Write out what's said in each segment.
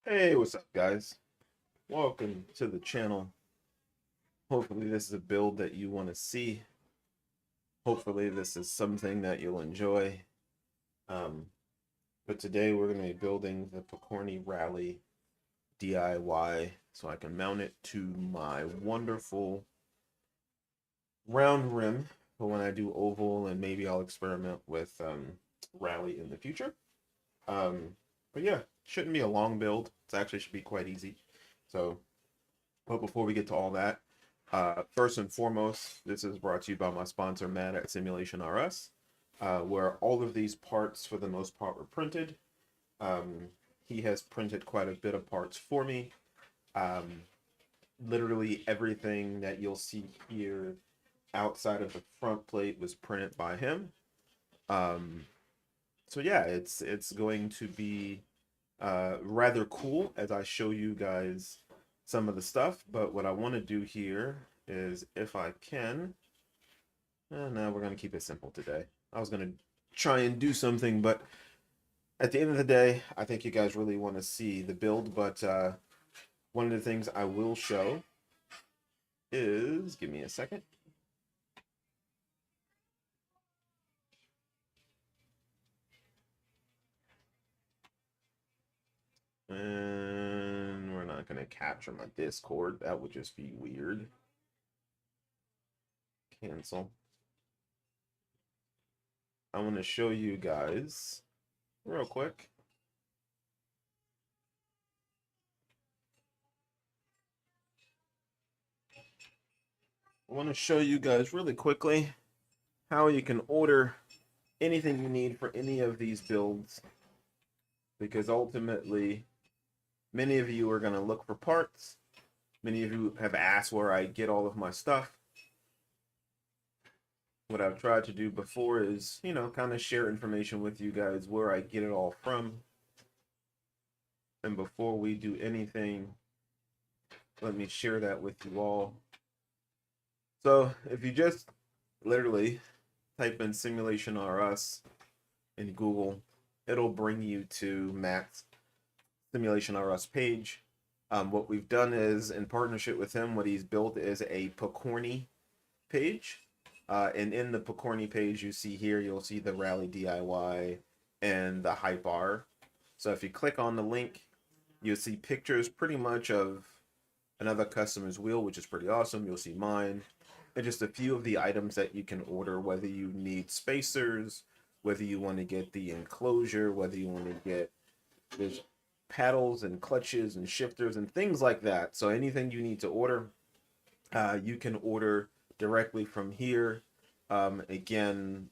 Hey, what's up, guys? Welcome to the channel. Hopefully, this is a build that you want to see. Hopefully, this is something that you'll enjoy. Um, but today, we're going to be building the Pokornyi Rally DIY so I can mount it to my wonderful round rim for when I do oval, and maybe I'll experiment with Rally in the future. Um, but yeah, shouldn't be a long build. It actually should be quite easy. So, but before we get to all that, first and foremost, this is brought to you by my sponsor, Matt at Simulation RS, where all of these parts, for the most part, were printed. Um, he has printed quite a bit of parts for me. Um, Literally everything that you'll see here outside of the front plate was printed by him. Um, so yeah, it's going to be rather cool as I show you guys some of the stuff. But what I want to do here is, if I can, no, we're going to keep it simple today. I was going to try and do something, but at the end of the day, I think you guys really want to see the build. But one of the things I will show is, give me a second. And we're not going to capture my Discord. That would just be weird. Cancel. I want to show you guys real quick. I want to show you guys really quickly how you can order anything you need for any of these builds, because ultimately many of you are going to look for parts. Many of you have asked where I get all of my stuff. What I've tried to do before is, kind of share information with you guys where I get it all from. And before we do anything, let me share that with you all. So if you just literally type in Simulation RS in Google, it'll bring you to Matt's Simulation RS page. What we've done is, in partnership with him, what he's built is a Pokornyi page. And in the Pokornyi page, you see here, you'll see the Rally DIY and the Hype R. So if you click on the link, you'll see pictures pretty much of another customer's wheel, which is pretty awesome. You'll see mine, and just a few of the items that you can order, whether you need spacers, whether you want to get the enclosure, whether you want to get there's paddles and clutches and shifters and things like that. So anything you need to order, you can order directly from here. Again,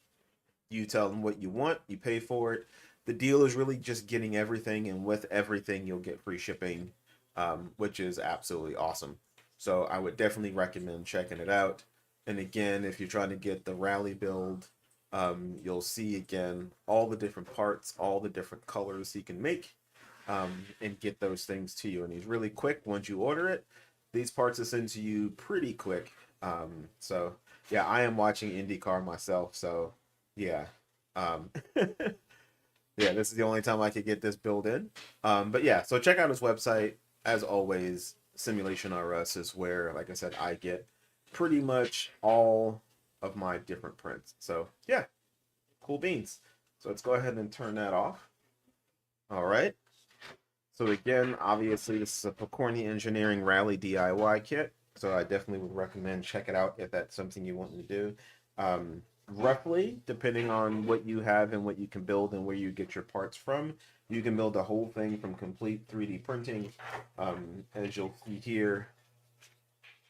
you tell them what you want, you pay for it. The deal is really just getting everything, and with everything, you'll get free shipping, which is absolutely awesome. So I would definitely recommend checking it out. And again, if you're trying to get the rally build, you'll see again all the different parts, all the different colors he can make, and get those things to you. And he's really quick once you order it. These parts are sent to you pretty quick. So yeah, I am watching IndyCar myself, so yeah. Yeah, this is the only time I could get this build in. But yeah, so check out his website. As always, Simulation RS is where, like I said, I get pretty much all of my different prints. So yeah, cool beans. So let's go ahead and turn that off. All right. So again, obviously this is a Pokornyi Engineering Rally DIY kit. So I definitely would recommend check it out if that's something you want to do. Roughly, depending on what you have and what you can build and where you get your parts from, you can build the whole thing from complete 3D printing. As you'll see here,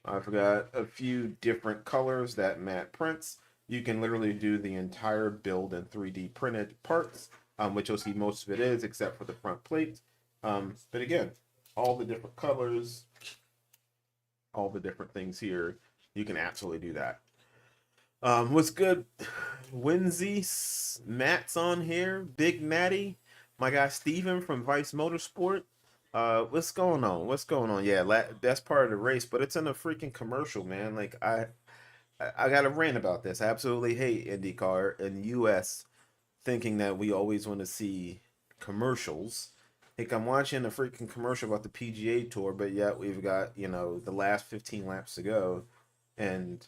I forgot a few different colors that Matt prints. You can literally do the entire build in 3D printed parts, which you'll see most of it is, except for the front plate. But again, all the different colors, all the different things here, you can absolutely do that. What's good? Winsy, Matt's on here. Big Matty, my guy Steven from Vice Motorsport. What's going on? What's going on? Yeah, that's part of the race, but it's in a freaking commercial, man. Like I got to rant about this. I absolutely hate IndyCar in the U.S. thinking that we always want to see commercials, Like I'm watching a freaking commercial about the PGA Tour, but yet we've got, you know, the last 15 laps to go, and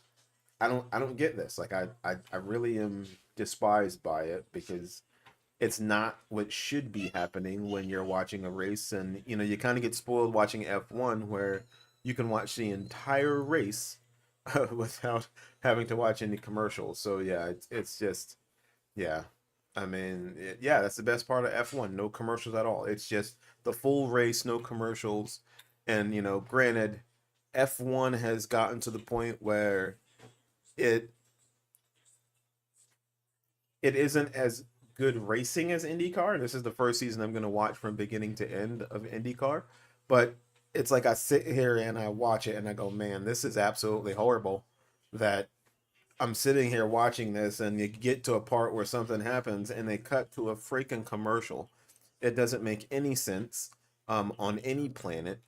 I don't get this. Like I really am despised by it because it's not what should be happening when you're watching a race, and you know you kind of get spoiled watching F1 where you can watch the entire race without having to watch any commercials. So yeah, it's just yeah. I mean, yeah, that's the best part of F1. No commercials at all. It's just the full race, no commercials. And, you know, granted, F1 has gotten to the point where it it isn't as good racing as IndyCar. This is the first season I'm going to watch from beginning to end of IndyCar. But it's like I sit here and I watch it and I go, man, this is absolutely horrible that I'm sitting here watching this, and you get to a part where something happens, and they cut to a freaking commercial. It doesn't make any sense on any planet.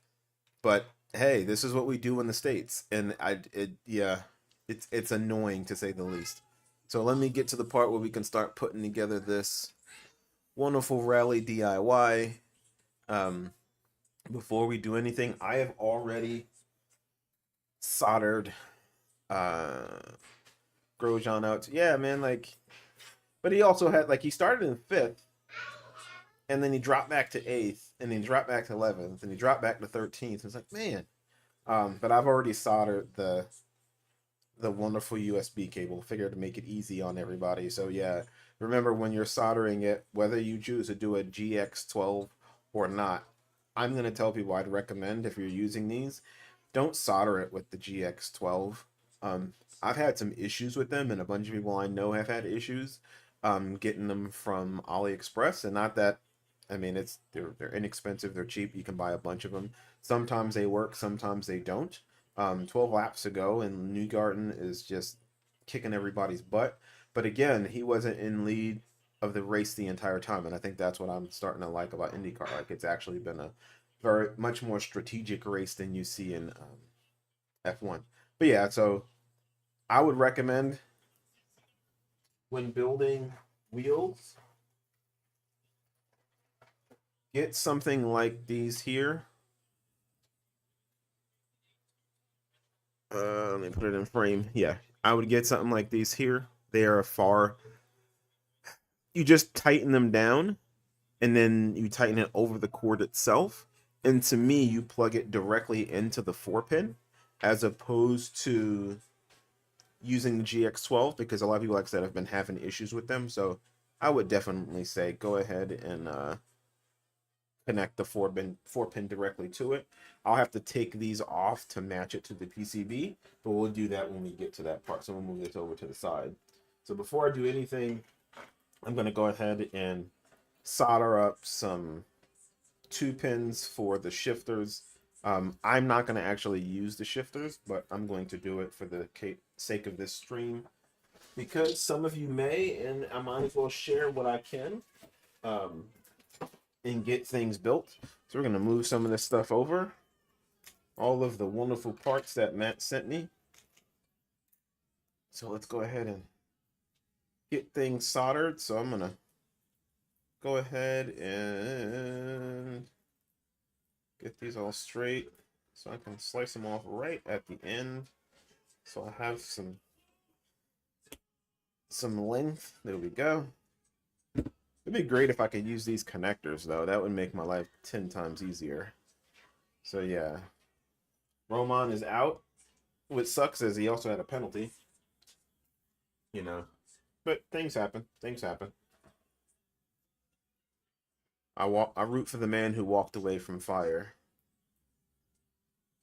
But hey, this is what we do in the States, and yeah, it's annoying to say the least. So let me get to the part where we can start putting together this wonderful rally DIY. Um, Before we do anything, I have already soldered uh Grosjean out. Yeah, man, like, but he also had like he started in fifth, and then he dropped back to eighth, and then he dropped back to 11th, and he dropped back to 13th. It's like, man, but I've already soldered the wonderful USB cable. Figured to make it easy on everybody. So yeah, remember when you're soldering it, whether you choose to do a GX12 or not, I'm gonna tell people I'd recommend if you're using these, don't solder it with the GX12. Um, I've had some issues with them, and a bunch of people I know have had issues getting them from AliExpress. And not that, I mean, they're inexpensive, they're cheap. You can buy a bunch of them. Sometimes they work, sometimes they don't. 12 laps ago, and Newgarden is just kicking everybody's butt. But again, he wasn't in lead of the race the entire time, and I think that's what I'm starting to like about IndyCar. Like it's actually been a very much more strategic race than you see in F1. But yeah, so I would recommend when building wheels, get something like these here. Let me put it in frame. Yeah, I would get something like these here. They are far. You just tighten them down, and then you tighten it over the cord itself. And to me, you plug it directly into the 4-pin, as opposed to using the GX12, because a lot of people, like I said, have been having issues with them. So I would definitely say go ahead and connect the 4-pin directly to it. I'll have to take these off to match it to the PCB, but we'll do that when we get to that part. So we'll move this over to the side. So before I do anything, I'm going to go ahead and solder up some 2-pins for the shifters. I'm not going to actually use the shifters, but I'm going to do it for the sake of this stream, because some of you may, and I might as well share what I can um, and get things built. So we're going to move some of this stuff over. All of the wonderful parts that Matt sent me. So let's go ahead and get things soldered. So I'm going to go ahead and get these all straight so I can slice them off right at the end. So I have some length. There we go. It'd be great if I could use these connectors though. That would make my life 10 times easier. So yeah. Roman is out. What sucks is he also had a penalty. You know. But things happen. Things happen. I root for the man who walked away from fire.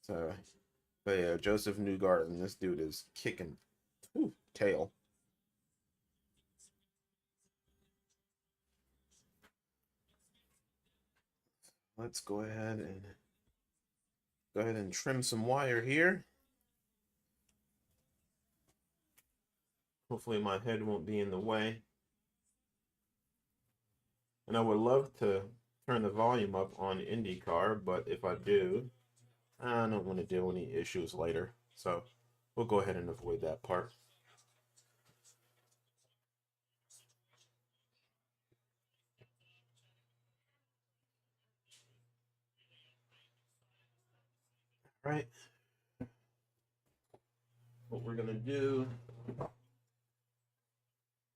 So, but yeah, Joseph Newgarden, this dude is kicking tail. Let's go ahead and trim some wire here. Hopefully my head won't be in the way. And I would love to turn the volume up on IndyCar, but if I do, I don't want to deal with any issues later. So we'll go ahead and avoid that part. Right. What we're gonna do, I'm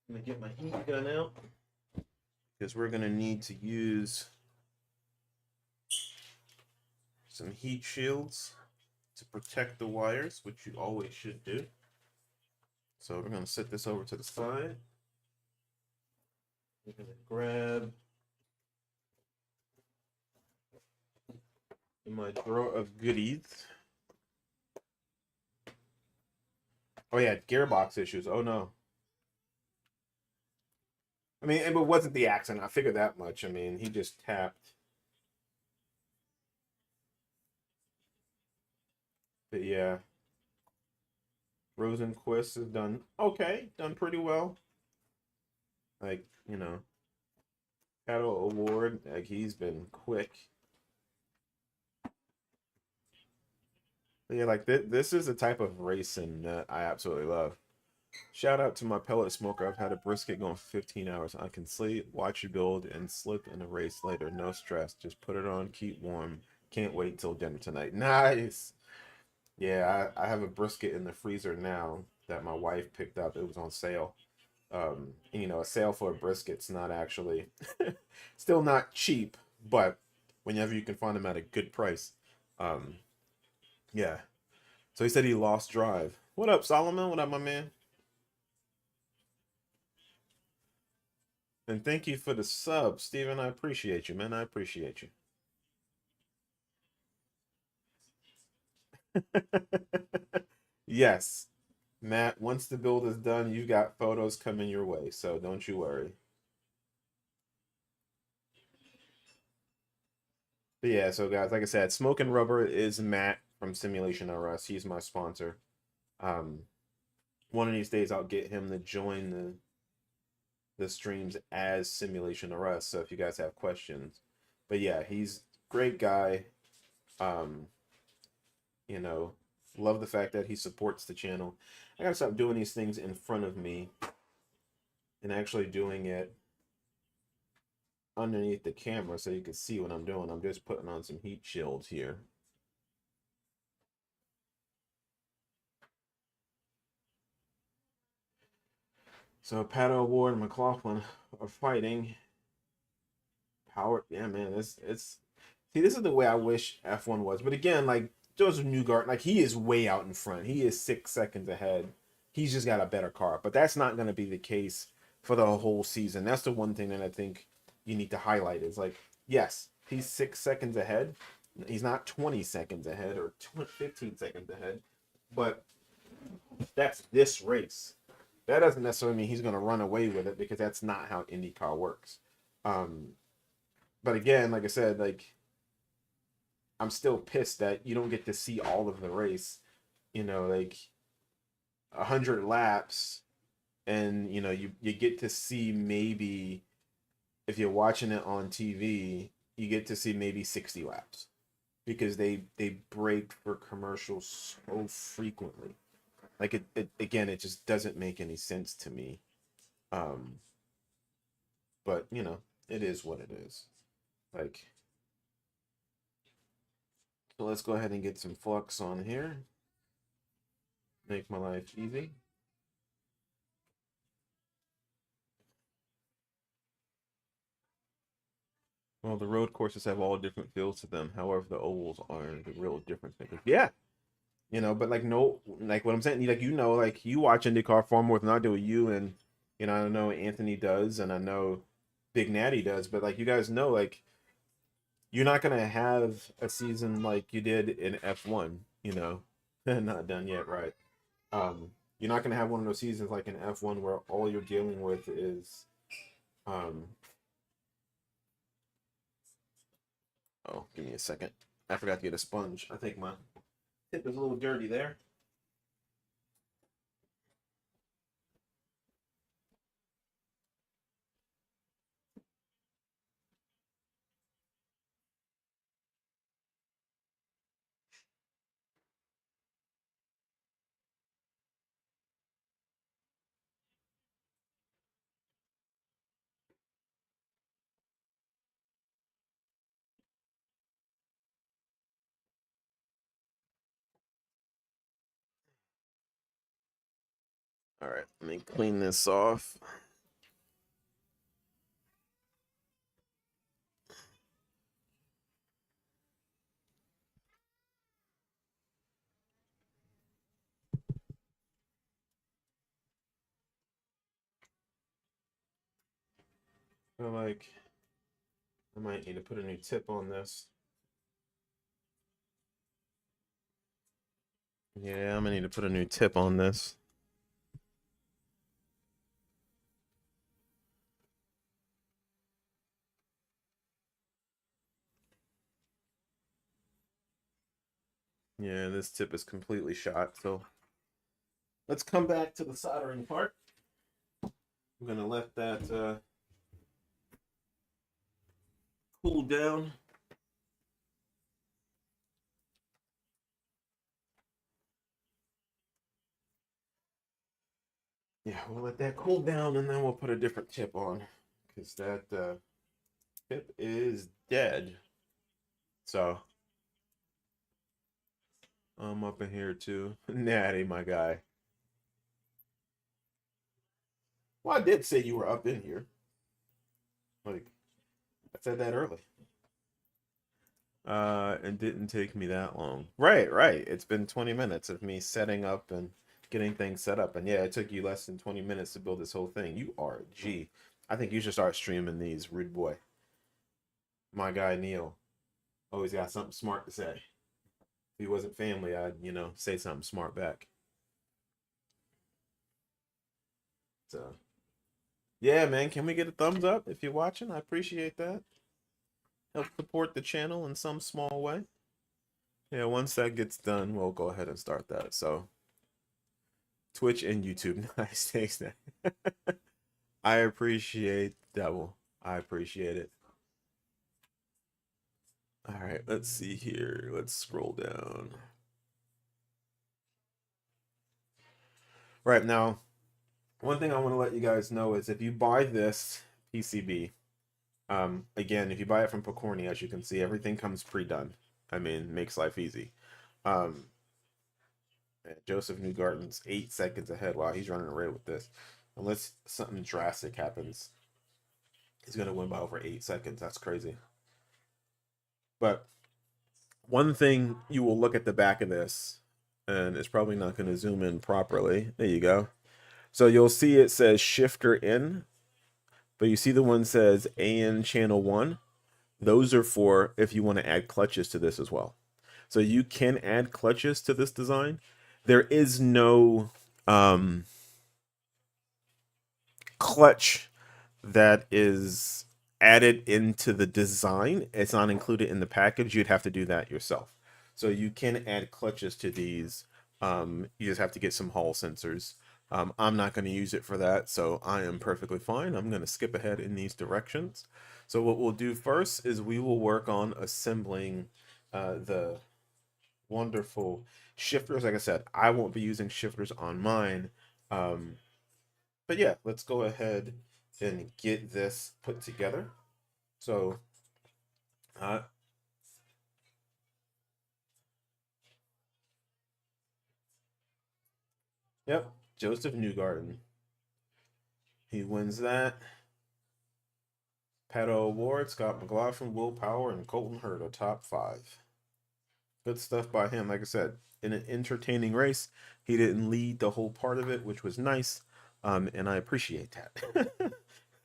gonna get my heat gun out because we're gonna need to use some heat shields to protect the wires, which you always should do. So we're gonna set this over to the side. We're gonna grab in my drawer of goodies. Oh yeah, gearbox issues. Oh no. I mean, it wasn't the accident. I figured that much. I mean, he just tapped. But yeah, Rosenquist has done okay, done pretty well. Like, Battle Award, like he's been quick. But yeah, like this is a type of racing that I absolutely love. Shout out to my pellet smoker. I've had a brisket going for 15 hours. I can sleep, watch you build, and slip in a race later. No stress. Just put it on, keep warm. Can't wait till dinner tonight. Nice. Yeah, I have a brisket in the freezer now that my wife picked up. It was on sale. A sale for a brisket's not actually still not cheap, but whenever you can find them at a good price. Um, yeah. So he said he lost drive. What up, Solomon? What up, my man? And thank you for the sub, Steven. I appreciate you, man. I appreciate you. Yes. Matt, once the build is done, you've got photos coming your way, so don't you worry. But yeah, so guys, like I said, Smoking Rubber is Matt from Simulation RS. He's my sponsor. Um, one of these days I'll get him to join the streams as Simulation RS. So if you guys have questions. But yeah, he's great guy. Um, you know, love the fact that he supports the channel. I gotta stop doing these things in front of me and actually doing it underneath the camera so you can see what I'm doing. I'm just putting on some heat shields here. So Pato Ward and McLaughlin are fighting. Power, yeah, man. It's see, this is the way I wish F1 was. But again, like Joseph Newgart, like he is way out in front. He is 6 seconds ahead. He's just got a better car. But that's not going to be the case for the whole season. That's the one thing that I think you need to highlight is like, yes, he's 6 seconds ahead. He's not 20 seconds ahead or 15 seconds ahead. But that's this race. That doesn't necessarily mean he's going to run away with it because that's not how IndyCar works. Um, but again, like I said, like I'm still pissed that you don't get to see all of the race. Like 100 laps, and you get to see maybe if you're watching it on TV, you get to see maybe 60 laps because they break for commercials so frequently. Like it again, it just doesn't make any sense to me. Um, but it is what it is. Like, so let's go ahead and get some flux on here. Make my life easy. Well, the road courses have all different feels to them. However, the ovals are the real difference makers. Yeah, but like no, like what I'm saying, like like you watch IndyCar far more than I do. You and I know Anthony does, and I know Big Natty does. But like you guys know, like you're not gonna have a season like you did in F1. Not done yet, right? You're not gonna have one of those seasons like in F1 where all you're dealing with is um. Oh, give me a second. I forgot to get a sponge. I think my tip is a little dirty there. All right, let me clean this off. I feel like I might need to put a new tip on this. Yeah, I'm gonna need to put a new tip on this. Yeah, this tip is completely shot. So let's come back to the soldering part. I'm gonna let that cool down. Yeah, we'll let that cool down and then we'll put a different tip on because that tip is dead. So I'm up in here too. Natty, my guy. Well, I did say you were up in here. Like, I said that early. It didn't take me that long. Right, right. It's been 20 minutes of me setting up and getting things set up. And yeah, it took you less than 20 minutes to build this whole thing. You are a G. I think you should start streaming these, rude boy. My guy Neil always got something smart to say. If he wasn't family, I'd, say something smart back. So, yeah, man, can we get a thumbs up if you're watching? I appreciate that. Help support the channel in some small way. Yeah, once that gets done, we'll go ahead and start that. So, Twitch and YouTube. Nice, thanks. I appreciate Devil. I appreciate it. All right, let's see here. Let's scroll down. Right now, one thing I want to let you guys know is if you buy this PCB, again, if you buy it from Pokornyi, as you can see, everything comes pre-done. I mean, makes life easy. Um, Joseph Newgarden's 8 seconds ahead. Wow, he's running away with this. Unless something drastic happens, he's going to win by over 8 seconds. That's crazy. But one thing you will look at the back of this, and it's probably not going to zoom in properly. There you go. So you'll see it says shifter in, but you see the one says AN channel 1. Those are for if you want to add clutches to this as well. So you can add clutches to this design. There is no clutch that is added into the design. It's not included in the package. You'd have to do that yourself. So you can add clutches to these. You just have to get some Hall sensors. I'm not going to use it for that, so I am perfectly fine. I'm going to skip ahead in these directions. So what we'll do first is we will work on assembling the wonderful shifters. Like I said, I won't be using shifters on mine. But yeah, let's go ahead and get this put together. So, yep, Joseph Newgarden. He wins that. Pato Award, Scott McLaughlin, Will Power, and Colton Hurd are top 5. Good stuff by him. Like I said, in an entertaining race, he didn't lead the whole part of it, which was nice. And I appreciate that.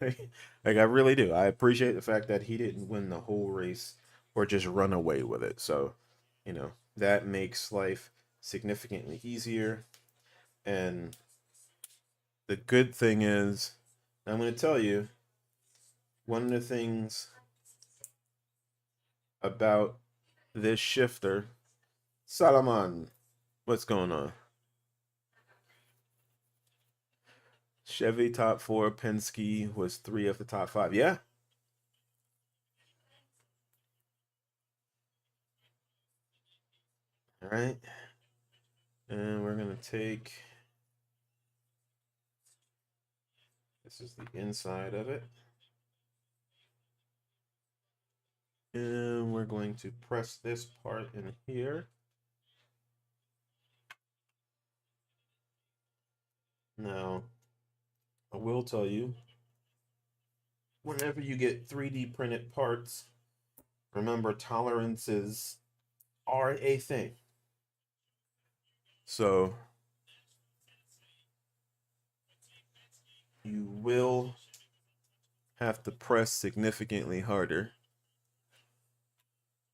like I really do. I appreciate the fact that he didn't win the whole race or just run away with it. So, that makes life significantly easier. And the good thing is, I'm going to tell you, one of the things about this shifter, Salaman, what's going on? Chevy top 4, Penske was 3 of the top 5. Yeah. All right. And we're going to take, this is the inside of it. And we're going to press this part in here. Now, I will tell you, whenever you get 3D printed parts, remember tolerances are a thing. So you will have to press significantly harder.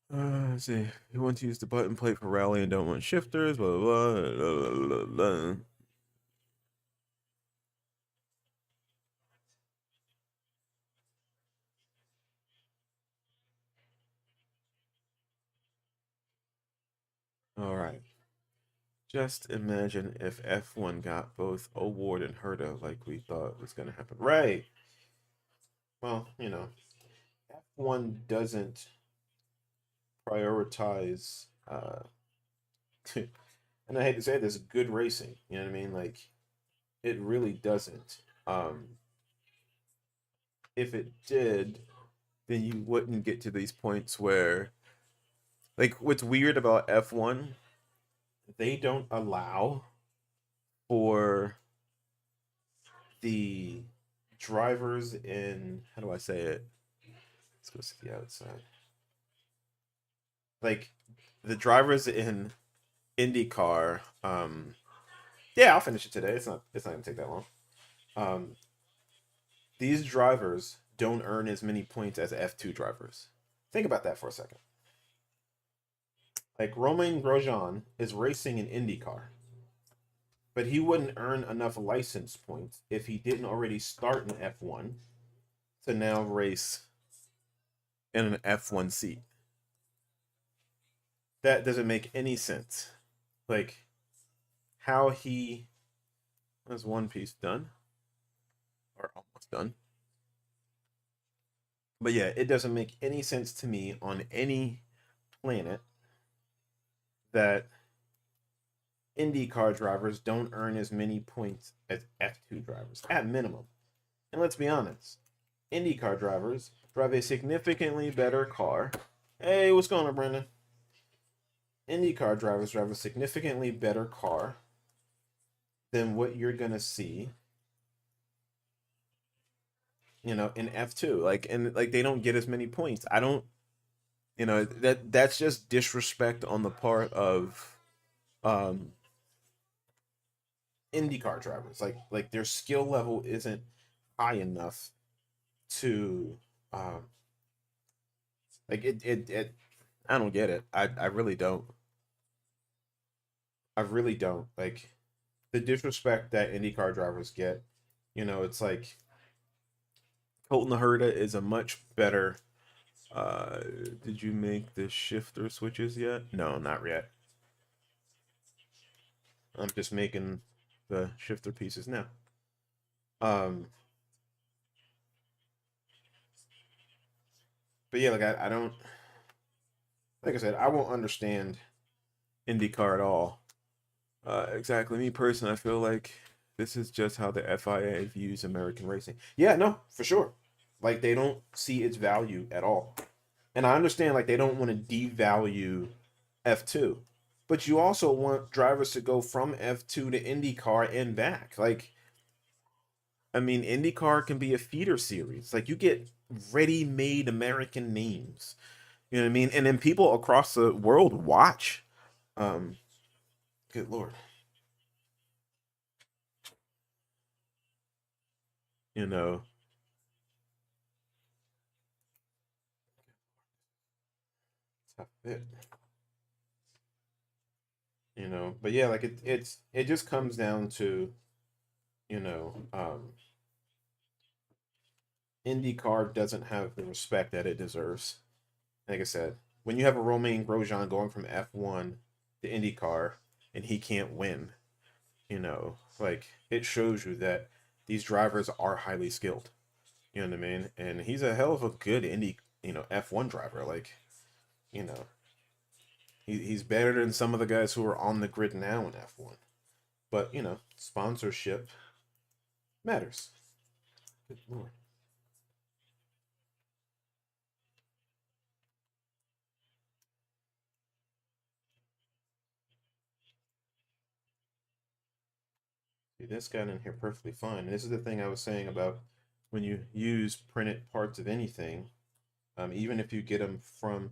Let's see. You want to use the button plate for rally and don't want shifters, blah, blah, blah, blah, blah, blah. All right. Just imagine if F1 got both Award and Herta like we thought was going to happen. Right. Well, F1 doesn't prioritize, and I hate to say this, good racing. You know what I mean? Like, it really doesn't. If it did, then you wouldn't get to these points where, like, what's weird about F1, they don't allow for the drivers in, how do I say it? Let's go see the outside. Like, the drivers in IndyCar, yeah, I'll finish it today. It's not gonna take that long. Um, these drivers don't earn as many points as F2 drivers. Think about that for a second. Like Romain Grosjean is racing in IndyCar, but he wouldn't earn enough license points if he didn't already start in F1 to now race in an F1 seat. That doesn't make any sense. Like how he has one piece done or almost done. But yeah, it doesn't make any sense to me on any planet that IndyCar drivers don't earn as many points as F2 drivers at minimum. And let's be honest, IndyCar drivers drive a significantly better car. Hey, what's going on, Brandon? IndyCar drivers drive a significantly better car than what you're gonna see, in F2. And they don't get as many points. I don't, that's just disrespect on the part of um IndyCar drivers. Like their skill level isn't high enough to um it I don't get it. I really don't. I really don't. Like the disrespect that IndyCar drivers get, it's like Colton Herta is a much better did you make the shifter switches yet? No, not yet. I'm just making the shifter pieces now. Um but yeah, like I don't, like I said, I won't understand IndyCar at all. Exactly. Me personally, I feel like this is just how the FIA views American racing. Yeah, no, for sure. Like they don't see its value at all. And I understand like they don't want to devalue F2. But you also want drivers to go from F2 to IndyCar and back. Like, I mean, IndyCar can be a feeder series. Like you get ready-made American names. You know what I mean? And then people across the world watch. Um, good lord. You know, tough bit. But yeah, like it just comes down to, you know, um, IndyCar doesn't have the respect that it deserves. Like I said, when you have a Romain Grosjean going from F1 to IndyCar and he can't win, like it shows you that these drivers are highly skilled. You know what I mean? And he's a hell of a good F1 driver. Like, you know, he's better than some of the guys who are on the grid now in F1. But, sponsorship matters. Good lord. See, this got in here perfectly fine. And this is the thing I was saying about when you use printed parts of anything, even if you get them from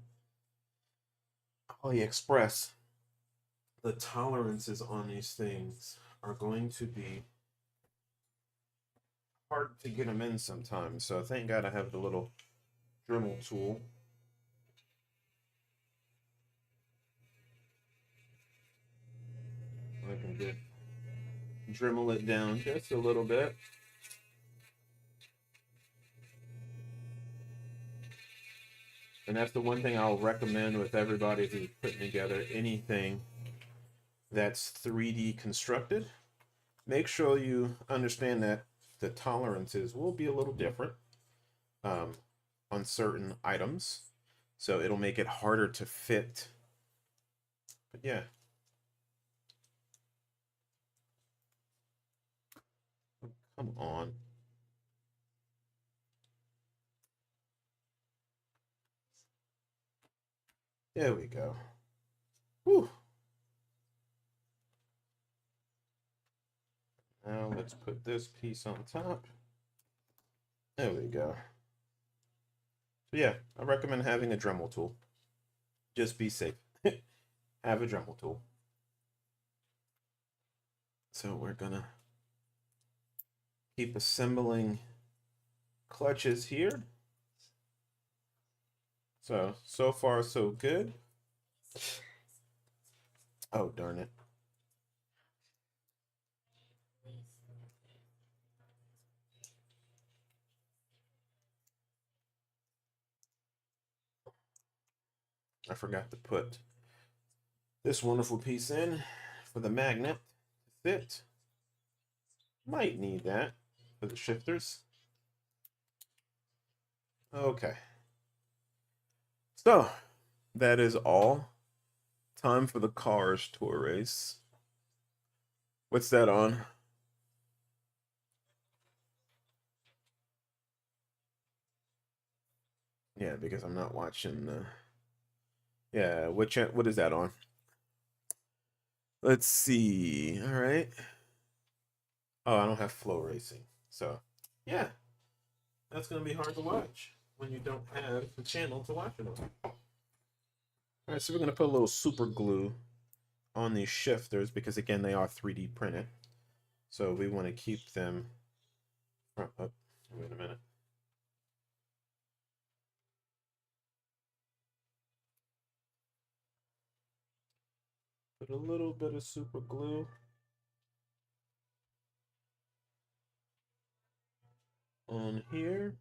AliExpress, the tolerances on these things are going to be hard to get them in sometimes. So thank God I have the little Dremel tool. I can just Dremel it down just a little bit. And that's the one thing I'll recommend with everybody who's putting together anything that's 3D constructed. Make sure you understand that the tolerances will be a little different on certain items. So it'll make it harder to fit. But yeah. Come on. There we go. Whew. Now let's put this piece on top. There we go. So yeah, I recommend having a Dremel tool. Just be safe. Have a Dremel tool. So we're gonna keep assembling clutches here. So far so good. Oh, darn it. I forgot to put this wonderful piece in for the magnet to fit. Might need that for the shifters. Okay. So, that is all. Time for the cars tour race. What's that on? Yeah, because I'm not watching the. Yeah, what is that on? Let's see. All right. Oh, I don't have flow racing. So, yeah, that's going to be hard to watch when you don't have the channel to watch it on. All right, so we're going to put a little super glue on these shifters because, again, they are 3D printed. So we want to keep them. Oh, wait a minute. Put a little bit of super glue on here.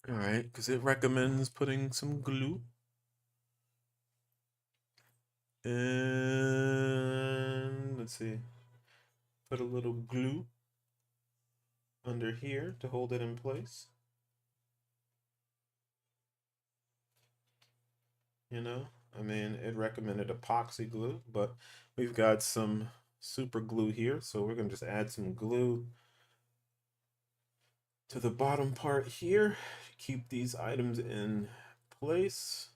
All right, because it recommends putting some glue. And let's see, put a little glue under here to hold it in place. You know, I mean, it recommended epoxy glue, but we've got some super glue here, so we're gonna just add some glue to the bottom part here. Keep these items in place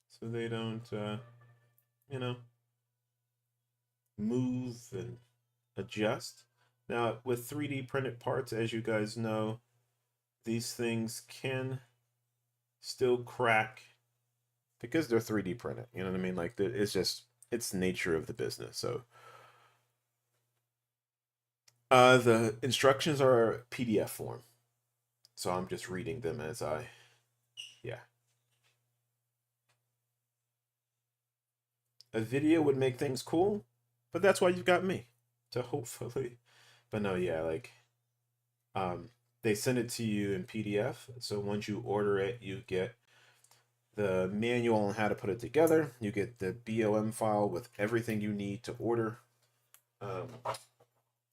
so they don't, you know, move and adjust. Now, with 3D printed parts, as you guys know, these things can still crack because they're 3D printed. You know what I mean? Like, it's just, it's nature of the business. So, the instructions are PDF form. So I'm just reading them as yeah. A video would make things cool, but that's why you've got me to hopefully. But no, yeah, like, they send it to you in PDF. So once you order it, you get the manual on how to put it together. You get the BOM file with everything you need to order.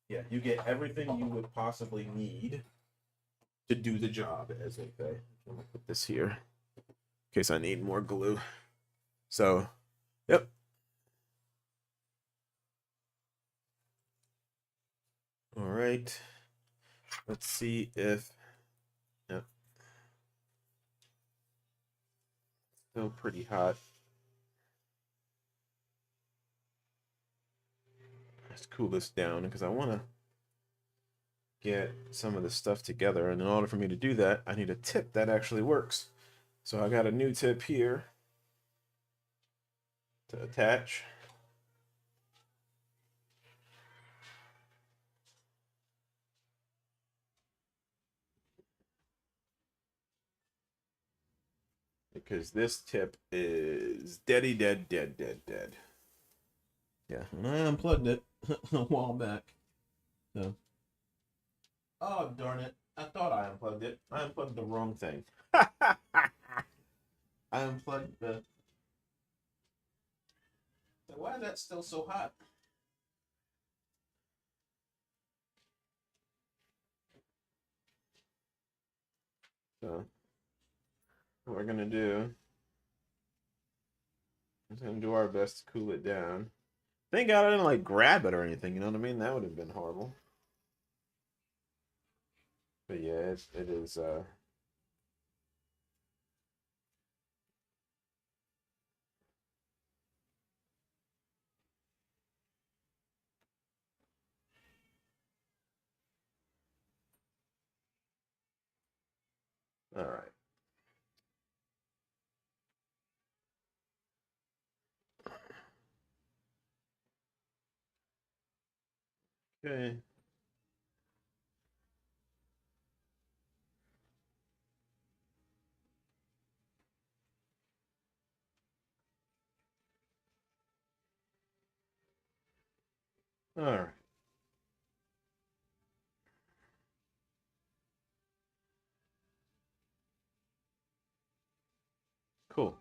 Yeah, you get everything you would possibly need to do the job, as they say. Let me put this here in case I need more glue. So, yep. All right. Let's see if, yep. Still pretty hot. Let's cool this down because I want to get some of the stuff together. And in order for me to do that, I need a tip that actually works. So I got a new tip here to attach. Because this tip is dead. Yeah, and I unplugged it a while back. So, oh darn it! I thought I unplugged it. I unplugged the wrong thing. I unplugged the. Why is that still so hot? So, what we're gonna do is gonna do our best to cool it down. Thank God I didn't like grab it or anything. You know what I mean? That would have been horrible. But yeah, it is. All right. Okay. All right. Cool.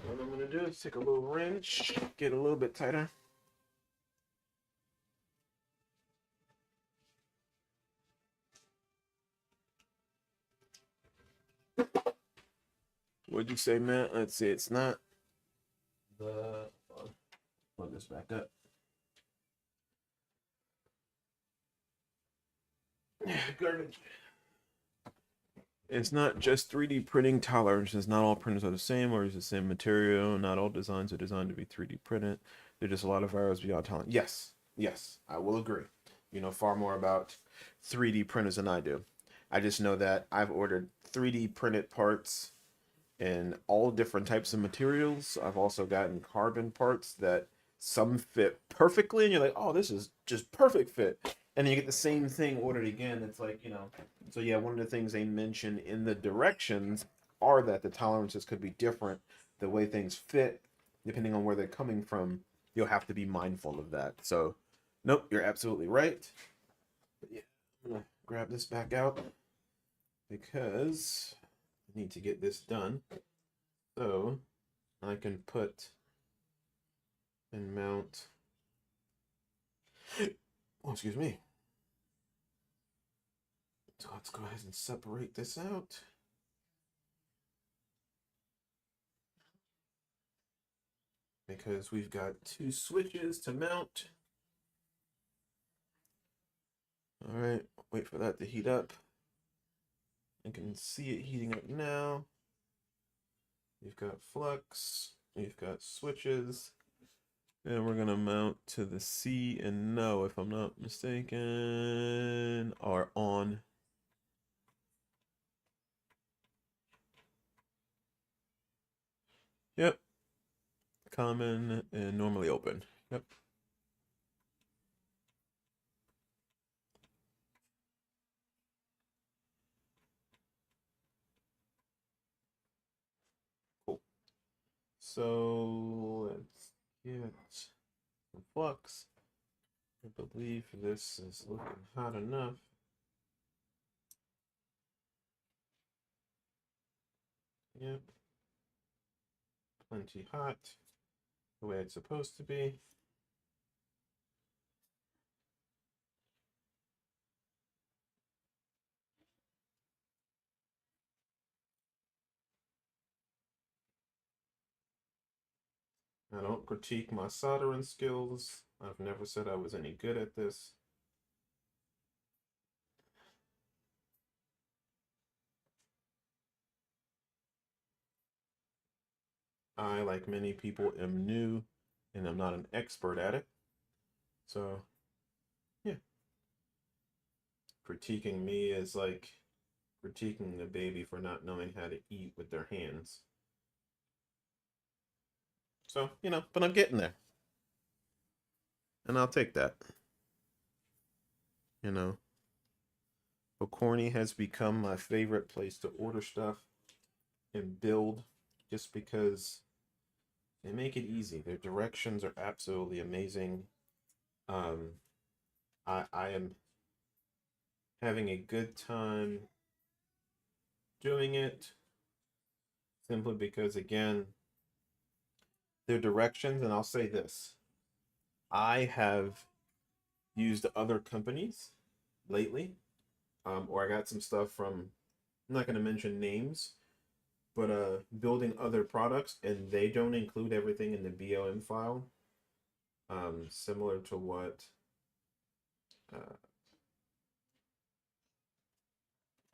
What I'm gonna do is take a little wrench, get a little bit tighter. What'd you say, Matt? Let's see. It's not the. Plug this back up. Garbage. It's not just 3D printing tolerances. Not all printers are the same or use the same material. Not all designs are designed to be 3D printed. There's just a lot of errors beyond tolerance. Yes, I will agree. You know far more about 3D printers than I do. I just know that I've ordered 3D printed parts in all different types of materials. I've also gotten carbon parts that some fit perfectly, and you're like, oh, this is just perfect fit. And then you get the same thing ordered again. It's like, you know, so yeah, one of the things they mention in the directions are that the tolerances could be different. The way things fit, depending on where they're coming from, you'll have to be mindful of that. So, nope, you're absolutely right. But yeah, I'm gonna grab this back out because I need to get this done. So I can put and mount. Oh, excuse me. So let's go ahead and separate this out. Because we've got two switches to mount. All right, wait for that to heat up. I can see it heating up now. We've got flux, we've got switches, and we're gonna mount to the C and no, if I'm not mistaken, are on. Yep, common and normally open. Yep. Cool. So let's get some flux. I believe this is looking hot enough. Yep. Plenty hot. The way it's supposed to be. I don't critique my soldering skills. I've never said I was any good at this. I, like many people, am new and I'm not an expert at it. So, yeah, critiquing me is like critiquing the baby for not knowing how to eat with their hands. So, but I'm getting there. And I'll take that. You know, Pokornyi has become my favorite place to order stuff and build just because they make it easy. Their directions are absolutely amazing. Um, I am having a good time doing it simply because, again, their directions, and I'll say this, I have used other companies lately, or I got some stuff from, I'm not going to mention names, but building other products, and they don't include everything in the BOM file, similar to what uh,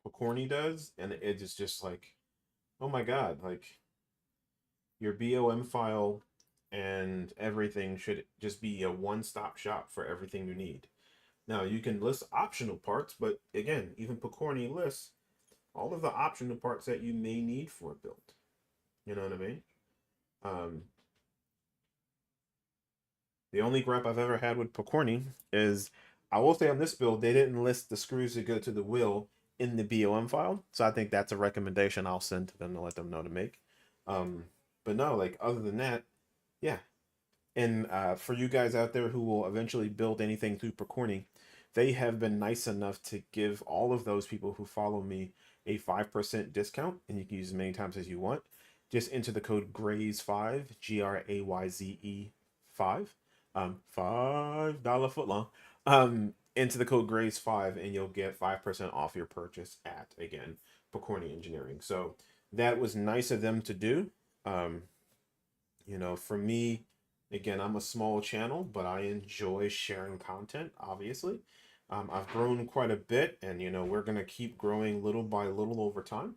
Pokornyi does, and it is just like, oh my god, like your BOM file and everything should just be a one-stop shop for everything you need. Now you can list optional parts, but again, even Pokornyi lists all of the optional parts that you may need for a build. You know what I mean? Um, the only gripe I've ever had with Pokornyi is, I will say on this build, they didn't list the screws that go to the wheel in the BOM file. So I think that's a recommendation I'll send to them to let them know to make. Um, but no, like other than that, yeah. And for you guys out there who will eventually build anything through Pokornyi, they have been nice enough to give all of those people who follow me a 5% discount, and you can use as many times as you want. Just enter the code Grayze5, Grayze 5, $5 footlong. Into the code Grayze5, and you'll get 5% off your purchase at, again, Pokornyi Engineering. So that was nice of them to do. For me, again, I'm a small channel, but I enjoy sharing content, obviously. I've grown quite a bit, and, we're going to keep growing little by little over time.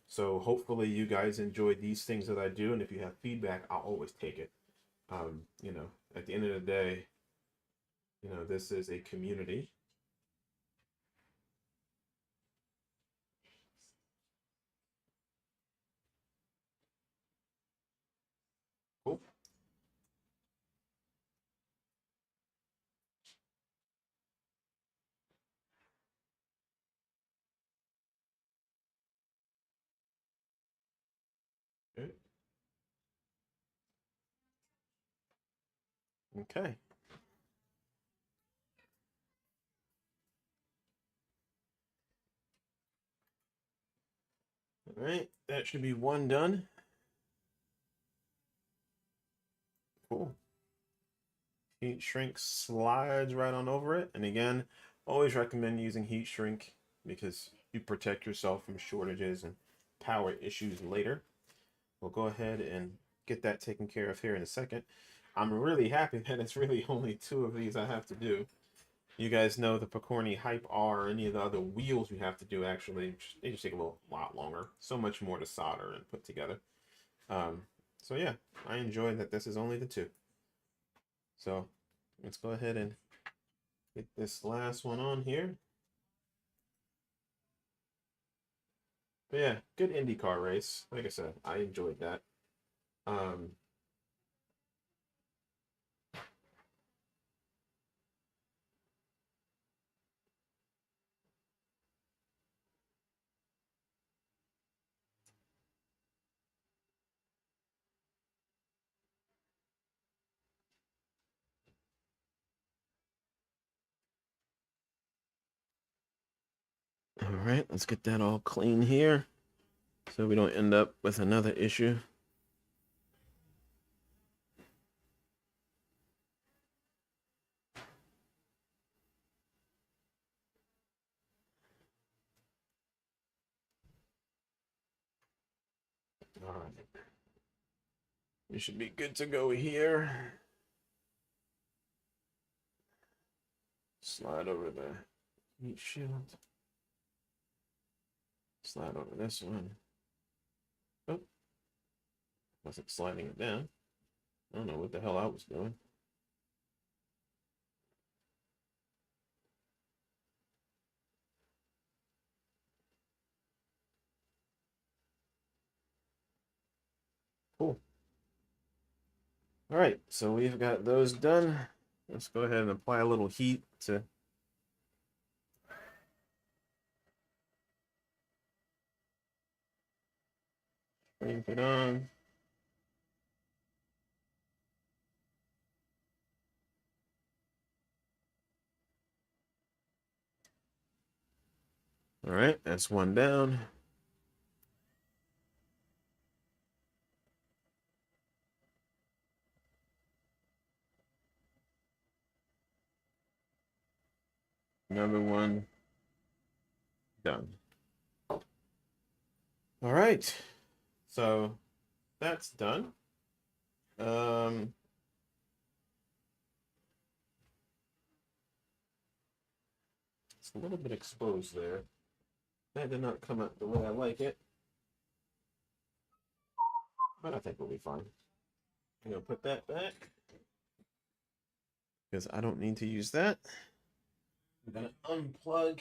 So hopefully you guys enjoy these things that I do, and if you have feedback, I'll always take it. At the end of the day, this is a community. Cool. Good. Okay. All right. That should be one done. Cool. Heat shrink slides right on over it. And again, always recommend using heat shrink because you protect yourself from shortages and power issues later. We'll go ahead and get that taken care of here in a second. I'm really happy that it's really only 2 of these I have to do. You guys know the Pokornyi Hype R or any of the other wheels you have to do, actually, they just take a lot longer. So much more to solder and put together. So yeah, I enjoy that this is only the 2. So let's go ahead and get this last one on here. But yeah, good IndyCar race. Like I said, I enjoyed that. Um, all right, let's get that all clean here so we don't end up with another issue. All right. We should be good to go here. Slide over the heat shield. Slide over this one. Oh. Wasn't sliding it down. I don't know what the hell I was doing. Cool. All right, so we've got those done. Let's go ahead and apply a little heat to clamp it on. All right, that's one down. Another one done. All right, so that's done. It's a little bit exposed there. That did not come out the way I like it, but I think we'll be fine. I'm gonna put that back because I don't need to use that. I'm gonna unplug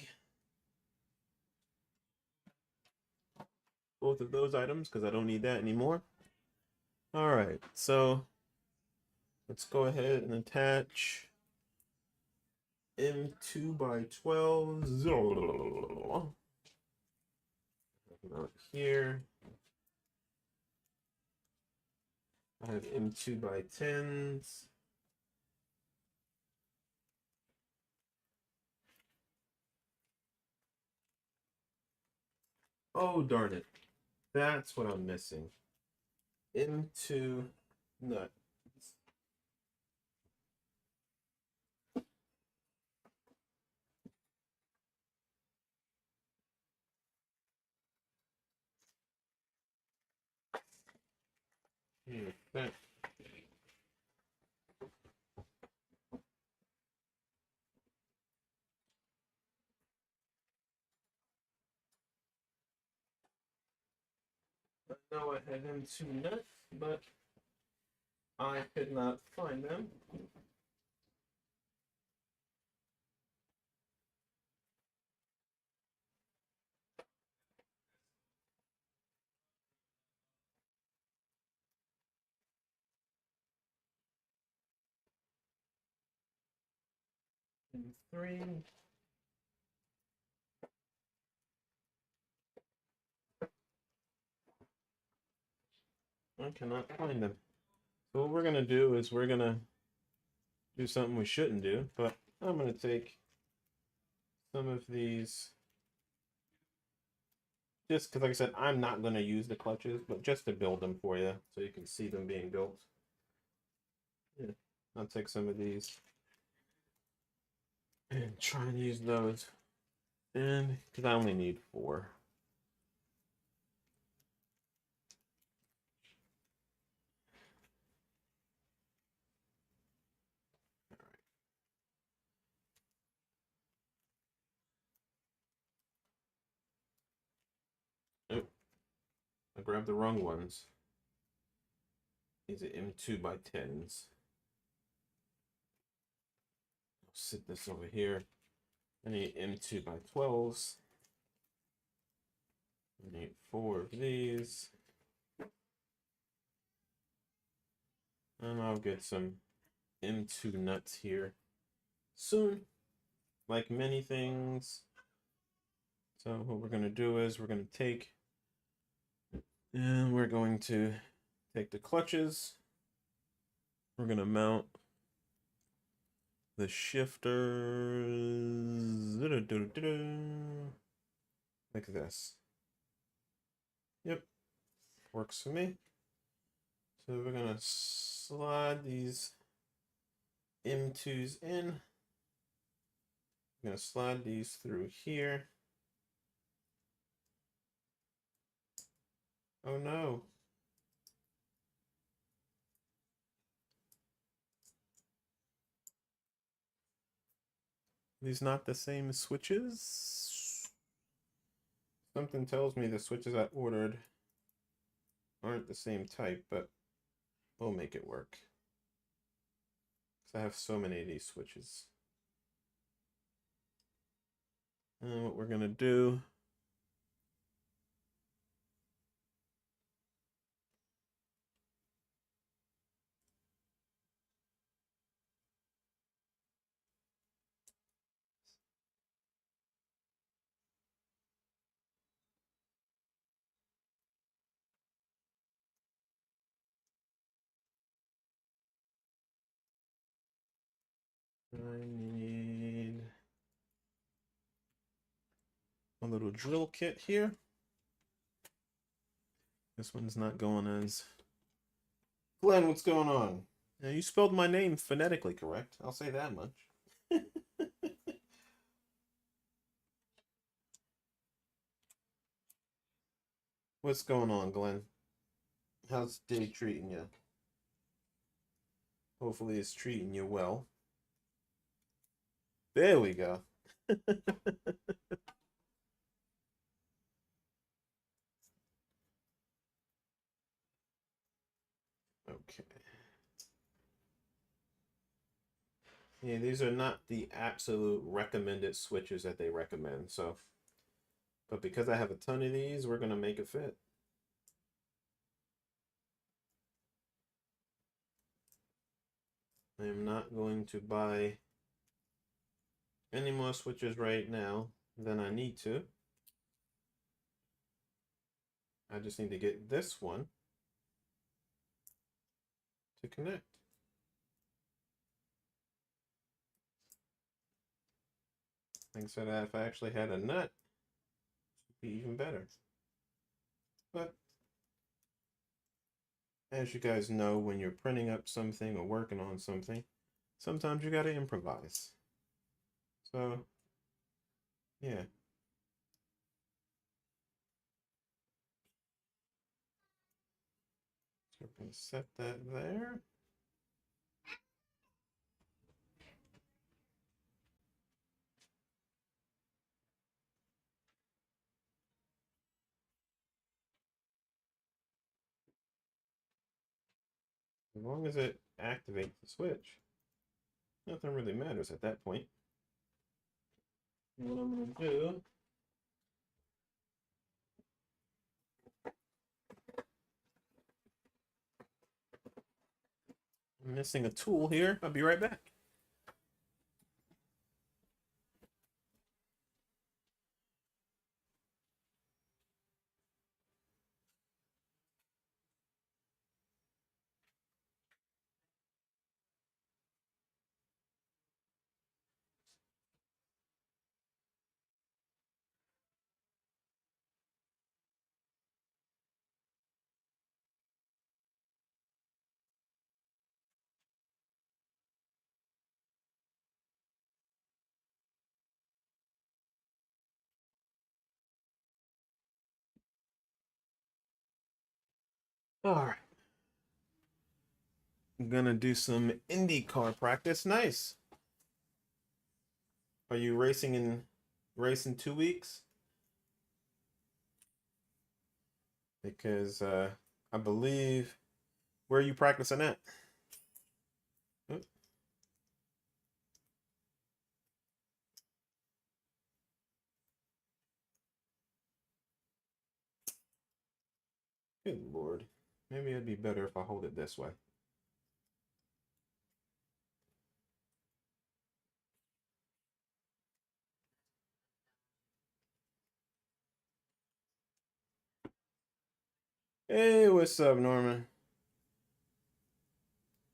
both of those items because I don't need that anymore. All right, so let's go ahead and attach M2 by 12 out here. I have M2 by 10s. Oh, darn it. That's what I'm missing. M2 nut. That. I know I had M2 nuts, but I could not find them. M3. I cannot find them. So what we're gonna do is we're gonna do something we shouldn't do, but I'm gonna take some of these just because, like I said, I'm not gonna use the clutches, but just to build them for you so you can see them being built. Yeah, I'll take some of these and try and use those, and because I only need 4. Oh, I grabbed the wrong ones. These are M2 by 10s. I'll sit this over here. I need M2 by 12s. I need 4 of these. And I'll get some M2 nuts here soon, like many things. So what we're going to do is we're going to take, and we're going to take the clutches. We're going to mount the shifters like this. Yep, works for me. So we're going to slide these M2s in. I'm going to slide these through here. Oh no. These not the same switches? Something tells me the switches I ordered aren't the same type, but we'll make it work. Because I have so many of these switches. And what we're going to do... I need a little drill kit here. This one's not going as... Glenn, what's going on? Now, you spelled my name phonetically correct. I'll say that much. What's going on, Glenn? How's the day treating you? Hopefully it's treating you well. There we go. Okay. Yeah, these are not the absolute recommended switches that they recommend, so. But because I have a ton of these, we're gonna make it fit. I am not going to buy any more switches right now than I need to. I just need to get this one to connect. Like I said, if I actually had a nut, it'd be even better. But as you guys know, when you're printing up something or working on something, sometimes you gotta improvise. So, yeah. So we're gonna set that there. As long as it activates the switch, nothing really matters at that point. What I'm gonna do, I'm missing a tool here. I'll be right back. All right. I'm gonna do some IndyCar practice. Nice. Are you racing 2 weeks? Because I believe, where are you practicing at? Oh, good Lord. Maybe it'd be better if I hold it this way. Hey, what's up, Norman?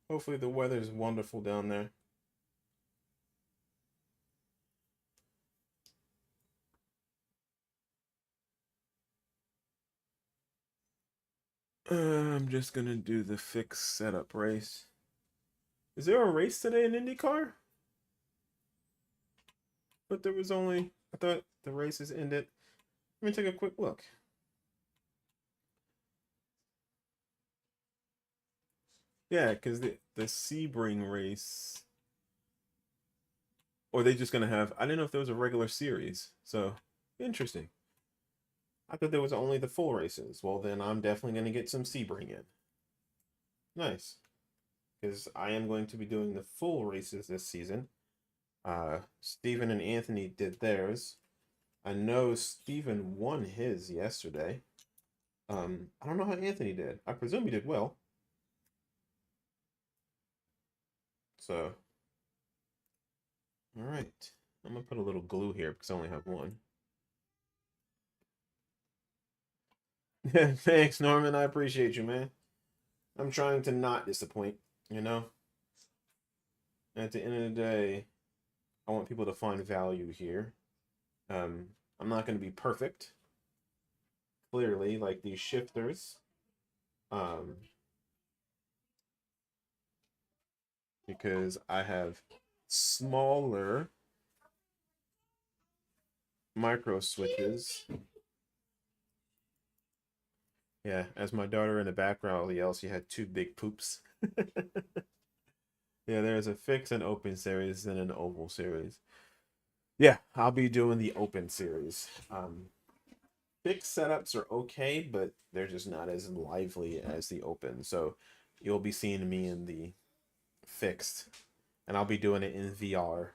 Hopefully the weather's wonderful down there. I'm just gonna do the fixed setup race. Is there a race today in IndyCar? But there was only, I thought the races ended. Let me take a quick look. Yeah, because the Sebring race, or they just gonna have, I didn't know if there was a regular series. So interesting. I thought there was only the full races. Well, then I'm definitely going to get some Sebring in. Nice. Because I am going to be doing the full races this season. Steven and Anthony did theirs. I know Steven won his yesterday. I don't know how Anthony did. I presume he did well. So, all right. I'm gonna put a little glue here because I only have one. Thanks, Norman. I appreciate you, man. I'm trying to not disappoint, you know? At the end of the day, I want people to find value here. I'm not going to be perfect, clearly, like these shifters. Because I have smaller micro switches. Yeah, as my daughter in the background yells, she had two big poops. Yeah, there's a fixed and open series and an oval series. Yeah, I'll be doing the open series. Fixed setups are okay, but they're just not as lively as the open. So you'll be seeing me in the fixed, and I'll be doing it in VR.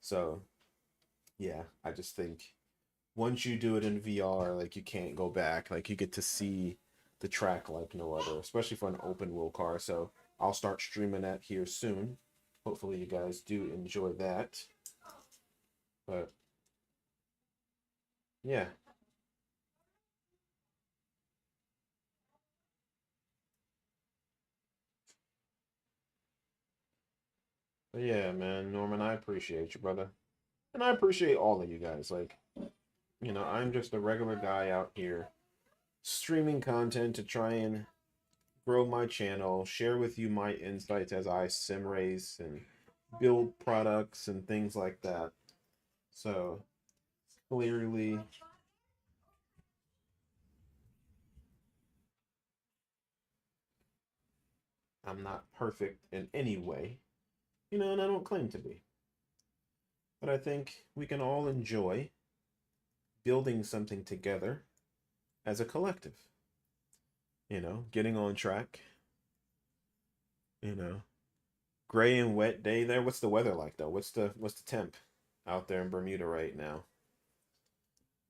So yeah, I just think once you do it in VR, like you can't go back. Like you get to see the track like no other, especially for an open wheel car. So I'll start streaming that here soon. Hopefully you guys do enjoy that. But yeah. But yeah, man, Norman, I appreciate you, brother. And I appreciate all of you guys. Like, I'm just a regular guy out here streaming content to try and grow my channel, share with you my insights as I sim race and build products and things like that. So clearly, I'm not perfect in any way, and I don't claim to be. But I think we can all enjoy building something together as a collective, getting on track, you know. Gray and wet day there. What's the weather like though? What's the temp out there in Bermuda right now?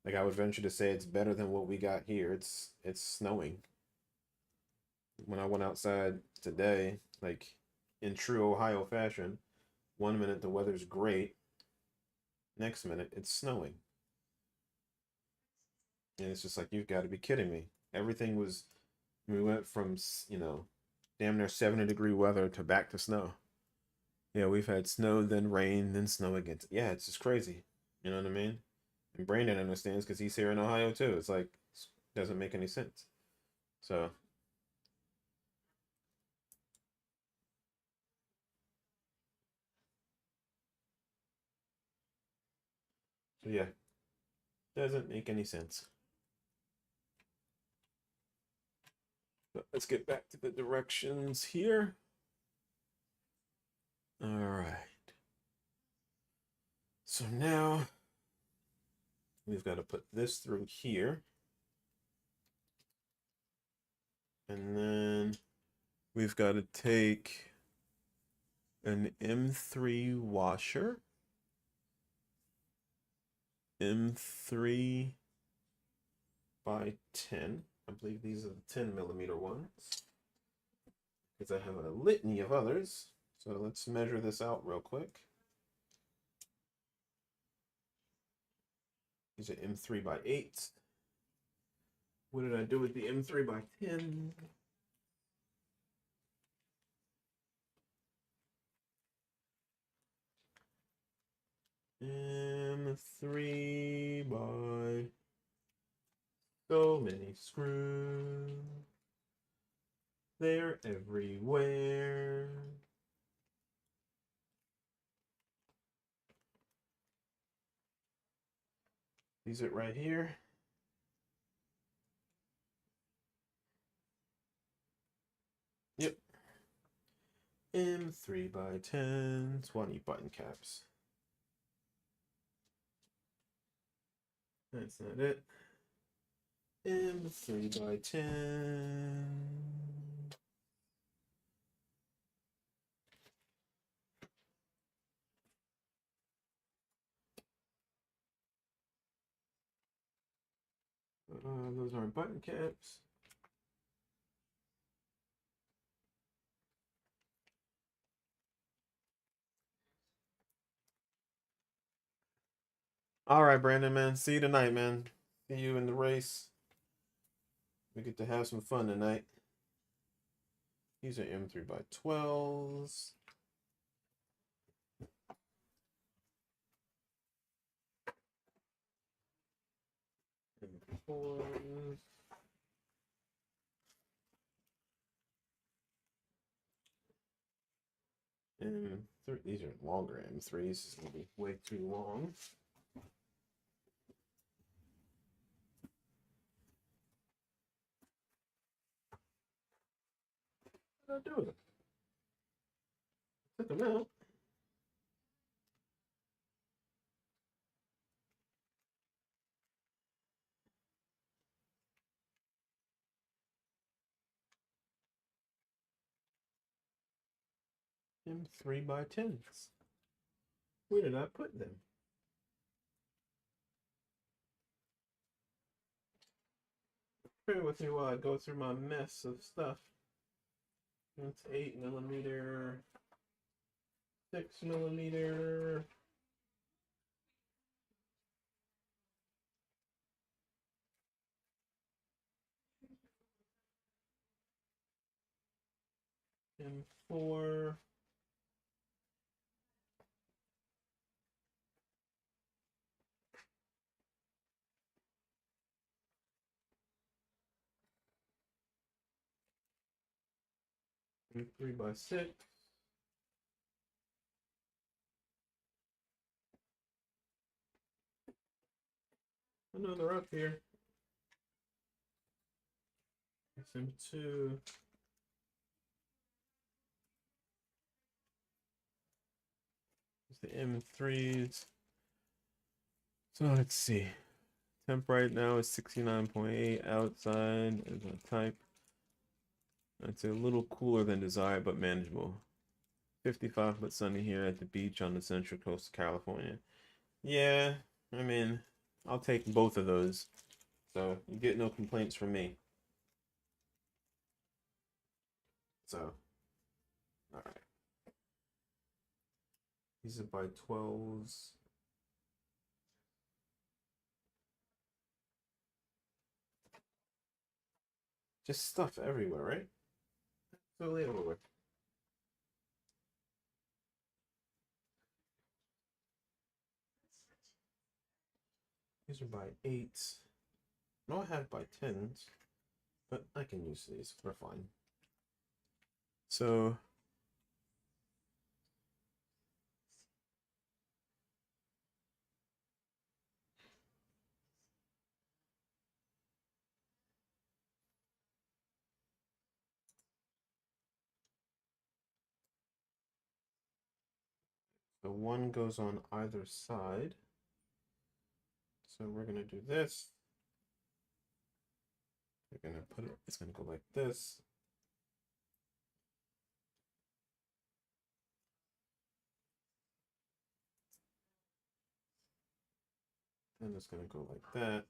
Like I would venture to say it's better than what we got here. It's snowing. When I went outside today, like in true Ohio fashion, one minute the weather's great, next minute it's snowing. And it's just like you've got to be kidding me. Everything was we went from, damn near 70-degree weather to back to snow. Yeah, we've had snow, then rain, then snow again. Yeah, it's just crazy. You know what I mean? And Brandon understands because he's here in Ohio too. It's like doesn't make any sense. So yeah, doesn't make any sense. But let's get back to the directions here. All right. So now we've got to put this through here. And then we've got to take an M3 washer. M3 by 10. I believe these are the 10mm ones. Because I have a litany of others. So let's measure this out real quick. These are M3 by 8. What did I do with the M3 by 10? M3 by so many screws. They're everywhere. These are right here. Yep. M3 by 10, 20 button caps. That's not it. M3x10. Those aren't button caps. All right, Brandon, man. See you tonight, man. See you in the race. We get to have some fun tonight. These are M3x12s. M4s. M3. These are longer M3s. This is going to be way too long. What did I do with it? Took them out. M3x10s. Where did I put them? Bear with me while I go through my mess of stuff. It's 8mm, 6mm. M4. M3x6. I know they're up here. SM2. It's the M3s. So let's see. Temp right now is 69.8. Outside is a type. It's a little cooler than desired, but manageable. 55 but sunny here at the beach on the central coast of California. Yeah, I mean, I'll take both of those. So you get no complaints from me. So, all right. These are by 12s. Just stuff everywhere, right? Totally everywhere. These are by 8s. I don't have by 10s, but I can use these. We're fine. So the one goes on either side. So we're gonna do this. We're gonna put it, it's gonna go like this. Then it's gonna go like that.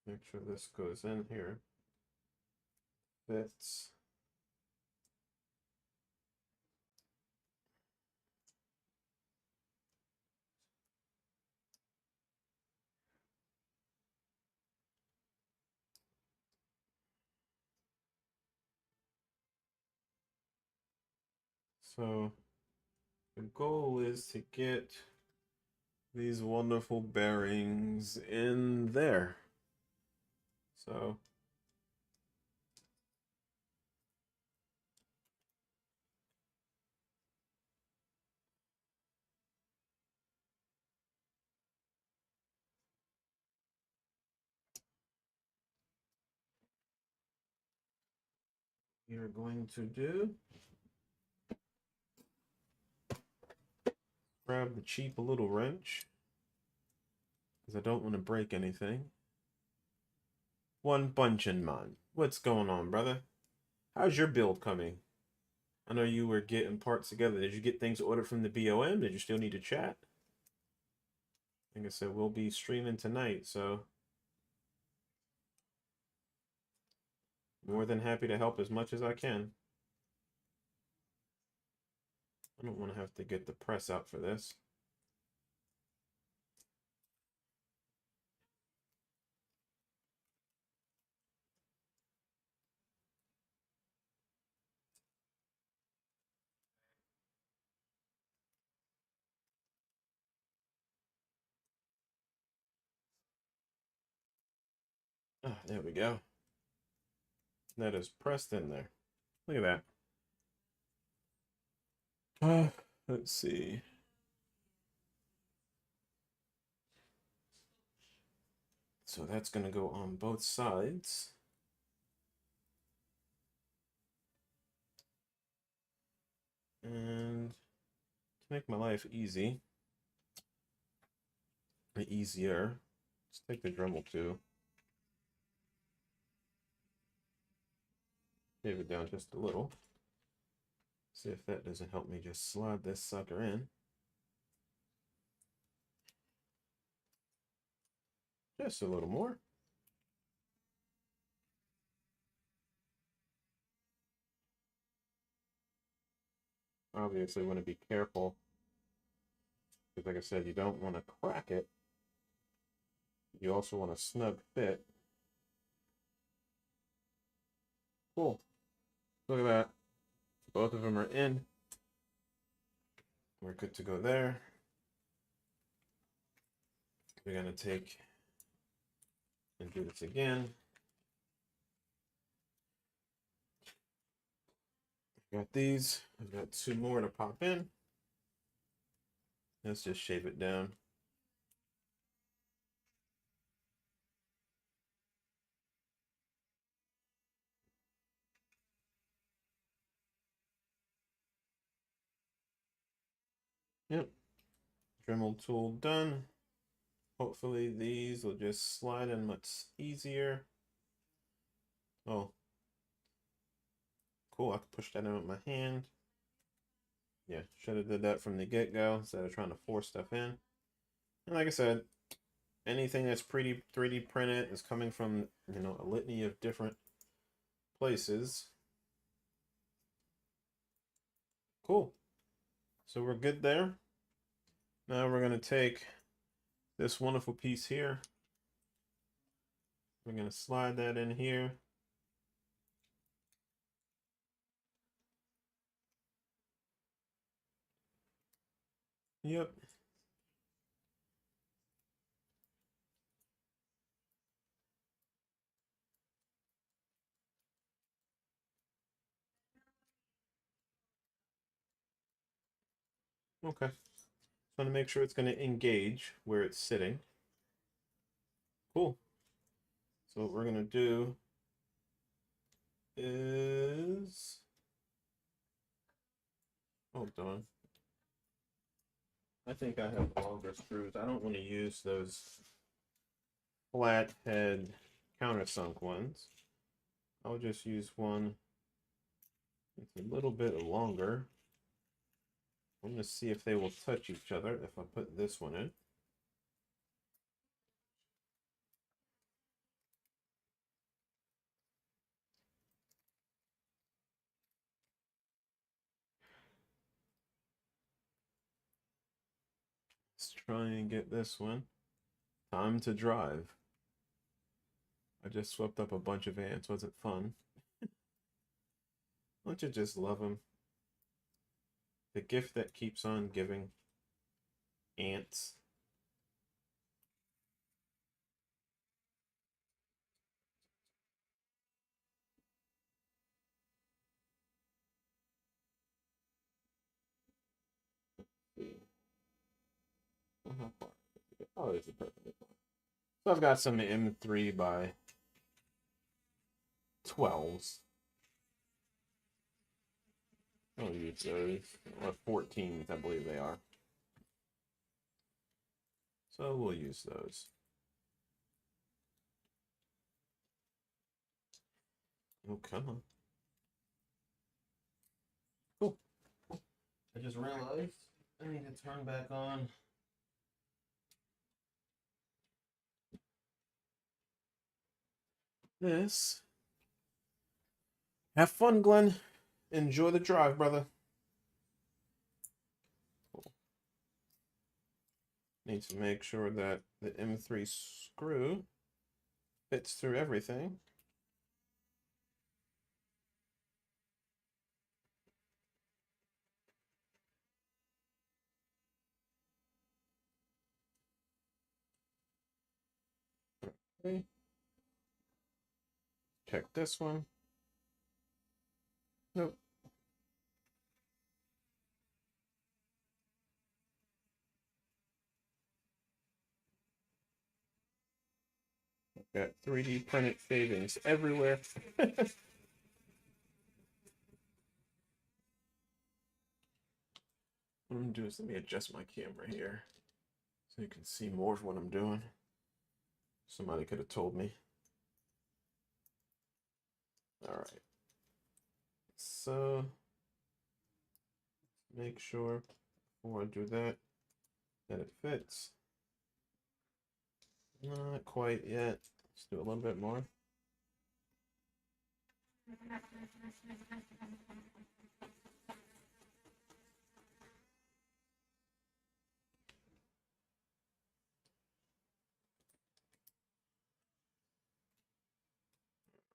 Make sure this goes in here. Fits. So the goal is to get these wonderful bearings in there. So we are going to do Grab the cheap little wrench, because I don't want to break anything. One Bunchen Man. What's going on, brother? How's your build coming? I know you were getting parts together. Did you get things ordered from the BOM? Did you still need to chat? Like I said, we'll be streaming tonight, so more than happy to help as much as I can. I don't want to have to get the press out for this. Ah, there we go. That is pressed in there. Look at that. Let's see. So that's going to go on both sides. And to make my life easy, or easier, let's take the Dremel too. Shave it down just a little. See if that doesn't help me just slide this sucker in. Just a little more. Obviously, want to be careful because, like I said, you don't want to crack it. You also want a snug fit. Cool. Look at that. Both of them are in. We're good to go there. We're going to take and do this again. Got these. I've got 2 more to pop in. Let's just shave it down. Yep. Dremel tool done. Hopefully these will just slide in much easier. Oh. Cool, I can push that in with my hand. Yeah, should have did that from the get-go instead of trying to force stuff in. And like I said, anything that's pretty 3D printed is coming from, you know, a litany of different places. Cool. So we're good there. Now we're going to take this wonderful piece here. We're going to slide that in here. Yep. Okay. Just want to make sure it's going to engage where it's sitting. Cool. So what we're going to do is... Hold on. I think I have longer screws. I don't want to use those flathead countersunk ones. I'll just use one. It's a little bit longer. I'm going to see if they will touch each other if I put this one in. Let's try and get this one. Time to drive. I just swept up a bunch of ants. Was it fun? Don't you just love them? The gift that keeps on giving. Ants. Let's see. How far? Oh, this is perfectly fine. So I've got some M3 by 12s. I'll use those. Or 14s, I believe they are. So we'll use those. Oh, come on. Cool. I just realized I need to turn back on this. Have fun, Glenn. Enjoy the drive, brother. Cool. Need to make sure that the M3 screw fits through everything. Okay. Check this one. Nope. Got 3D printed savings everywhere. What I'm gonna do is let me adjust my camera here so you can see more of what I'm doing. Somebody could have told me. All right. So make sure before I do that it fits. Not quite yet. Let's do a little bit more.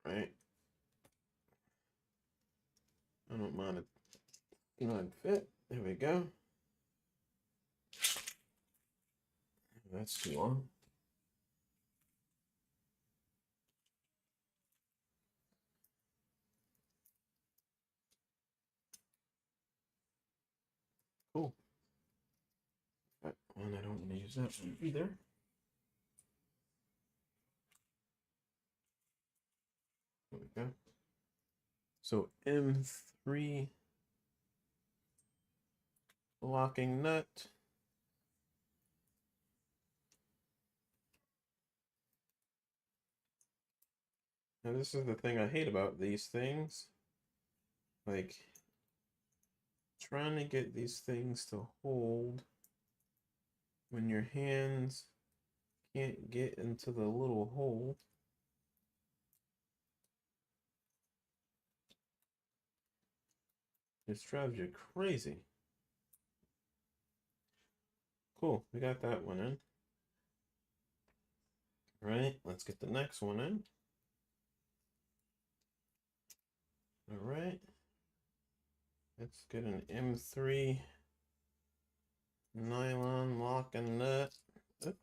Right. I don't mind it. Not fit. There we go. That's too long. Cool. That one, I don't want to use that one either. There we go. So M3 locking nut. Now this is the thing I hate about these things. Like trying to get these things to hold when your hands can't get into the little hole. This drives you crazy. Cool, we got that one in. All right, let's get the next one in. All right, let's get an M3 nylon lock and nut. Oh.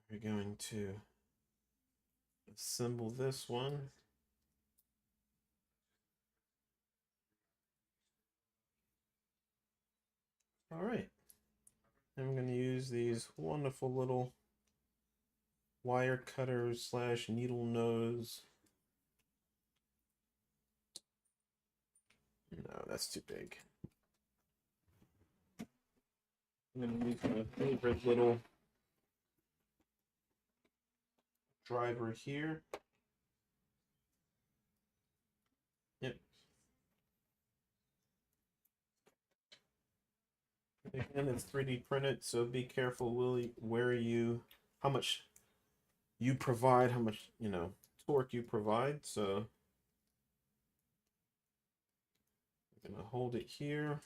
We're going to assemble this one. All right, I'm going to use these wonderful little wire cutters / needle nose. No, that's too big. I'm going to use my favorite little driver here. Yep. Again, it's 3D printed, so be careful, Willie, how much you provide, how much, torque you provide. So I'm gonna hold it here.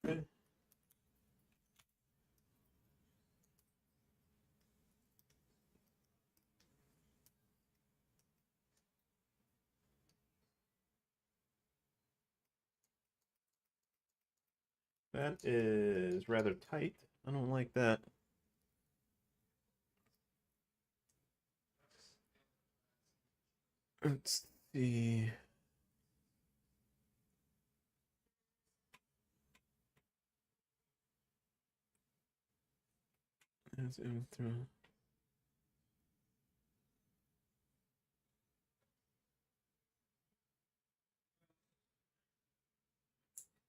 Okay. That is rather tight. I don't like that. Let's see. That's in through.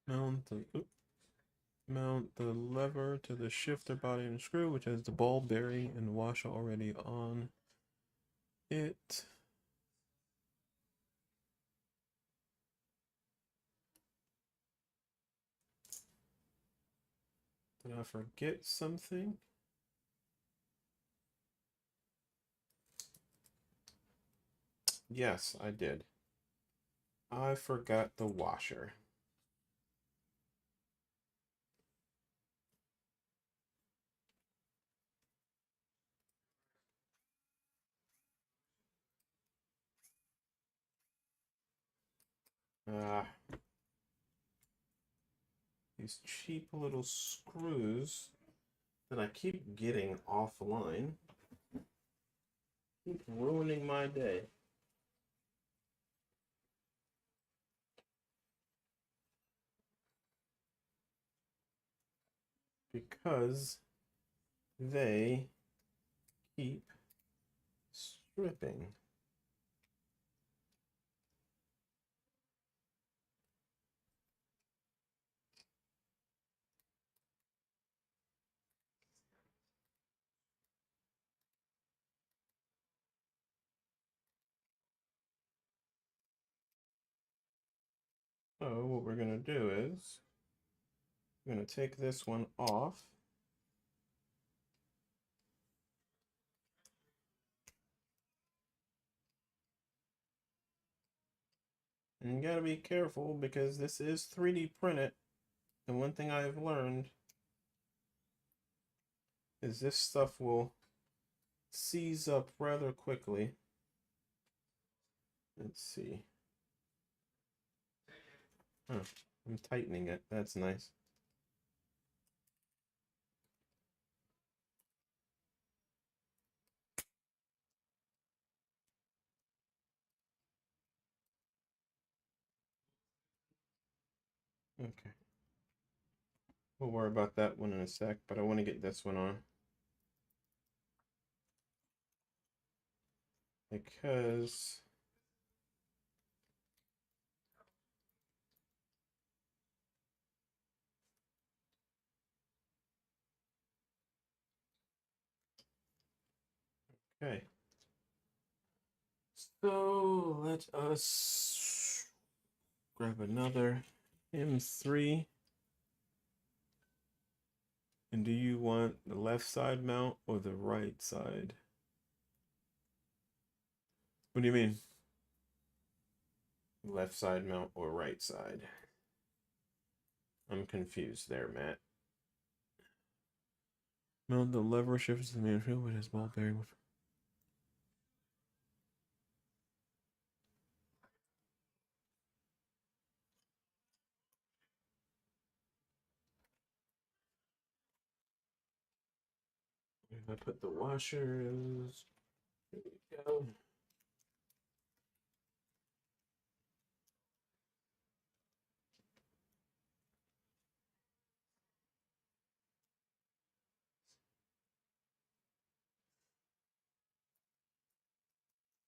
Mount the lever to the shifter body and screw, which has the ball bearing and washer already on it. Did I forget something? Yes, I did. I forgot the washer. These cheap little screws that I keep getting offline keep ruining my day. Because they keep stripping. So what we're going to do is we're going to take this one off. And you got to be careful because this is 3D printed. And one thing I've learned is this stuff will seize up rather quickly. Let's see. Huh, I'm tightening it. That's nice. Okay. We'll worry about that one in a sec, but I want to get this one on. Because okay. So let us grab another M3. And do you want the left side mount or the right side? What do you mean? Left side mount or right side? I'm confused there, Matt. Mount the lever shifts the main field with his ball bearing. I put the washers. Here we go.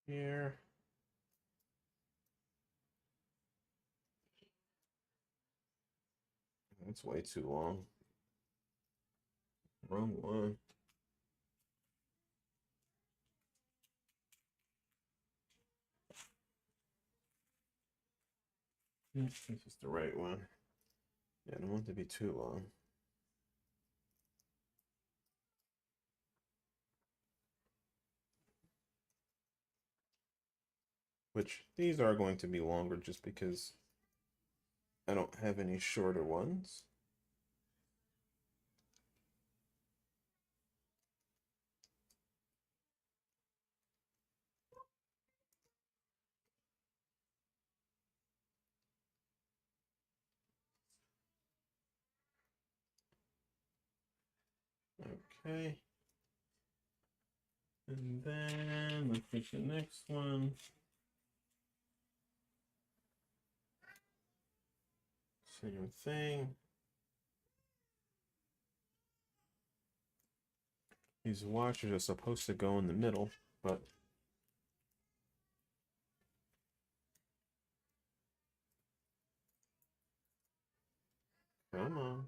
Here. That's way too long. Wrong one. This is the right one. Yeah, I don't want it to be too long. Which these are going to be longer just because I don't have any shorter ones. Okay. And then let's pick the next one. Same thing. These washers are supposed to go in the middle, but Come on.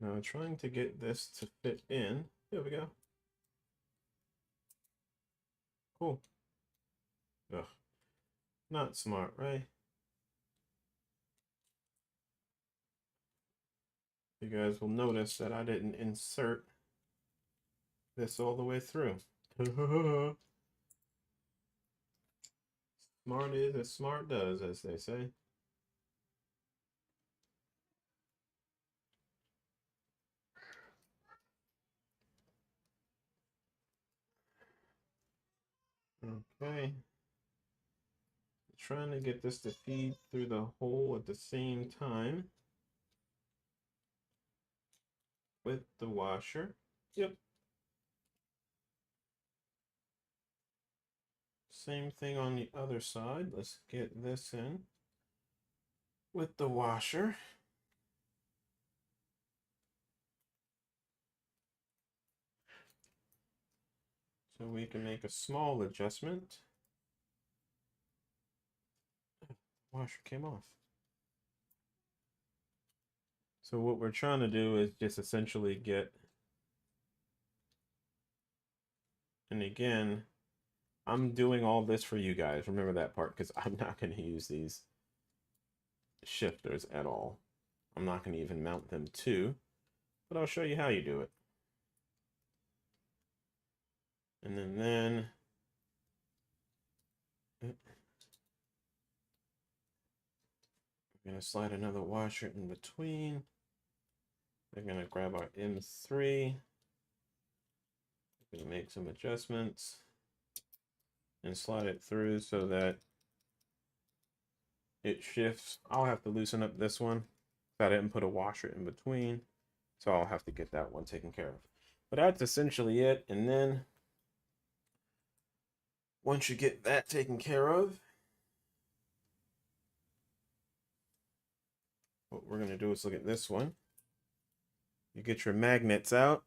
Now trying to get this to fit in. There we go. Cool. Ugh. Not smart, right? You guys will notice that I didn't insert this all the way through. Smart is as smart does, as they say. Okay. Trying to get this to feed through the hole at the same time with the washer. Yep. Same thing on the other side. Let's get this in with the washer. So we can make a small adjustment. Washer came off. So what we're trying to do is just essentially get, and again, I'm doing all this for you guys. Remember that part, because I'm not going to use these shifters at all. I'm not going to even mount them too, but I'll show you how you do it. And then we're going to slide another washer in between. We're going to grab our M3. We're going to make some adjustments and slide it through so that it shifts. I'll have to loosen up this one. I didn't put a washer in between, so I'll have to get that one taken care of. But that's essentially it. And then once you get that taken care of, what we're going to do is look at this one. You get your magnets out.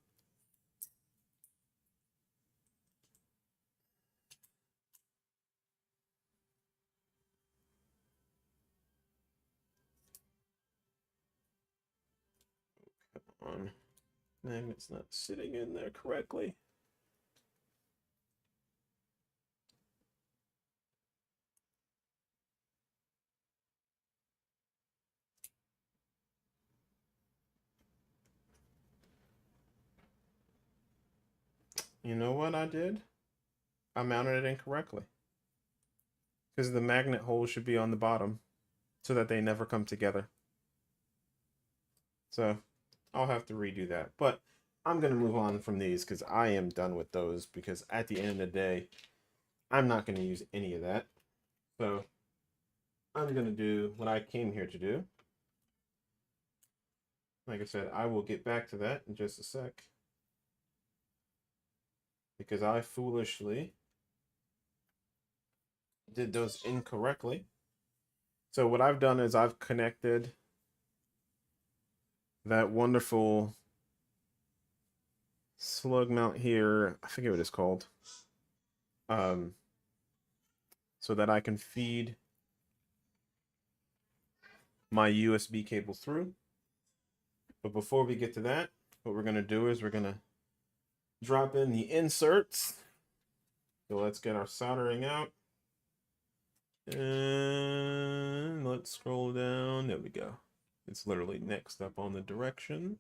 Come on. Magnet's not sitting in there correctly. You know what I did? I mounted it incorrectly. Because the magnet hole should be on the bottom so that they never come together. So I'll have to redo that. But I'm going to move on from these because I am done with those, because at the end of the day, I'm not going to use any of that. So I'm going to do what I came here to do. Like I said, I will get back to that in just a sec, because I foolishly did those incorrectly. So what I've done is I've connected that wonderful slug mount here. I forget what it's called. So that I can feed my USB cable through. But before we get to that, what we're going to do is we're going to drop in the inserts. So let's get our soldering out. And let's scroll down. There we go. It's literally next up on the directions.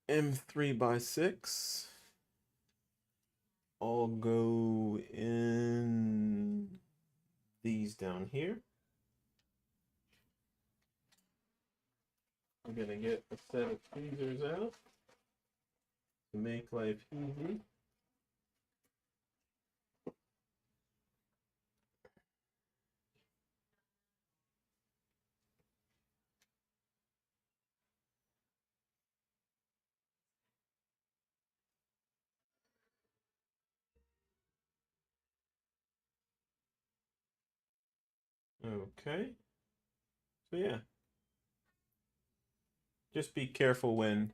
M3x6. I'll go in these down here. I'm gonna get a set of tweezers out to make life easy. Okay. So yeah, just be careful when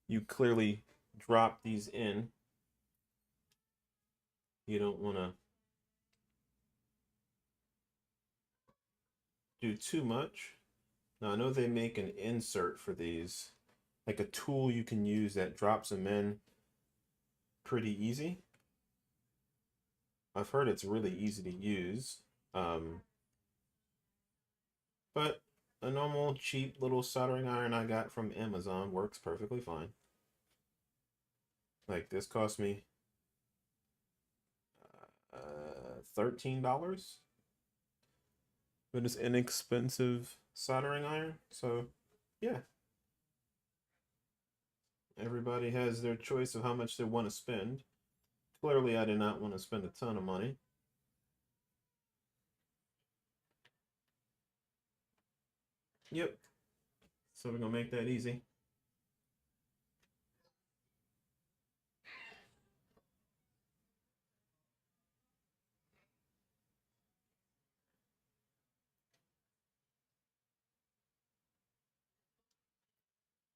you clearly drop these in. You don't want to do too much. Now I know they make an insert for these, like a tool you can use that drops them in pretty easy. I've heard it's really easy to use. Um, but a normal cheap little soldering iron I got from Amazon works perfectly fine. Like this cost me $13, but it's inexpensive soldering iron. So yeah, everybody has their choice of how much they want to spend. Clearly, I did not want to spend a ton of money. Yep. So we're gonna make that easy.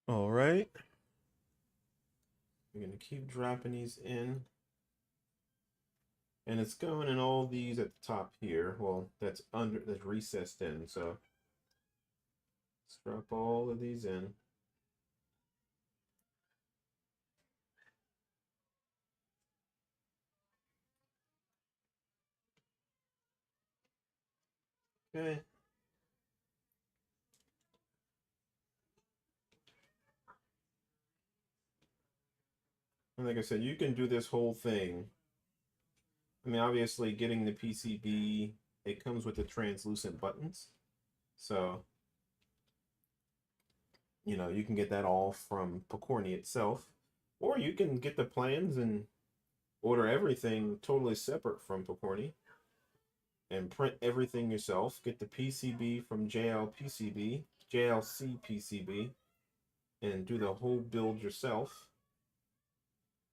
All right. We're gonna keep dropping these in. And it's going in all these at the top here. Well, that's recessed in. So let's drop all of these in. Okay. And like I said, you can do this whole thing. I mean, obviously getting the PCB, it comes with the translucent buttons. So, you know, you can get that all from Pokornyi itself. Or you can get the plans and order everything totally separate from Pokornyi and print everything yourself. Get the PCB from JLC PCB, and do the whole build yourself.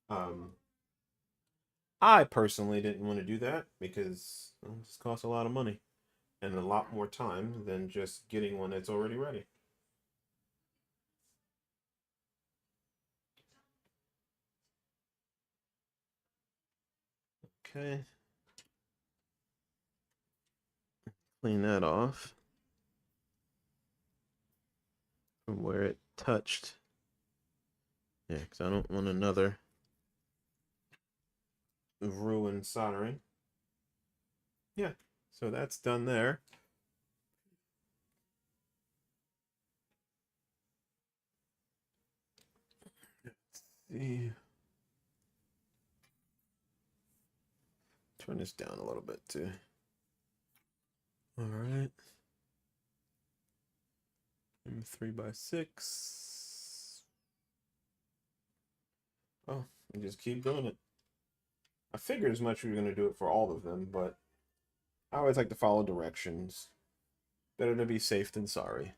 Um, I personally didn't want to do that because it just costs a lot of money and a lot more time than just getting one that's already ready. Okay. Clean that off from where it touched. Yeah, because I don't want another ruined soldering. Yeah, so that's done there. Let's see. Turn this down a little bit too. All right. 3x6. Oh, and just keep doing it. I figured as much we were going to do it for all of them, but I always like to follow directions. Better to be safe than sorry.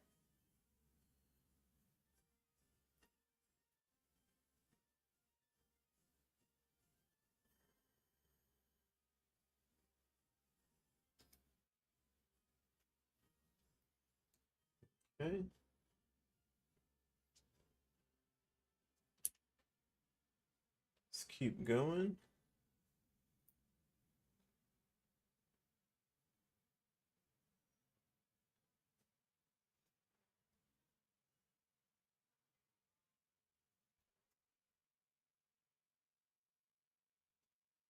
Okay. Let's keep going.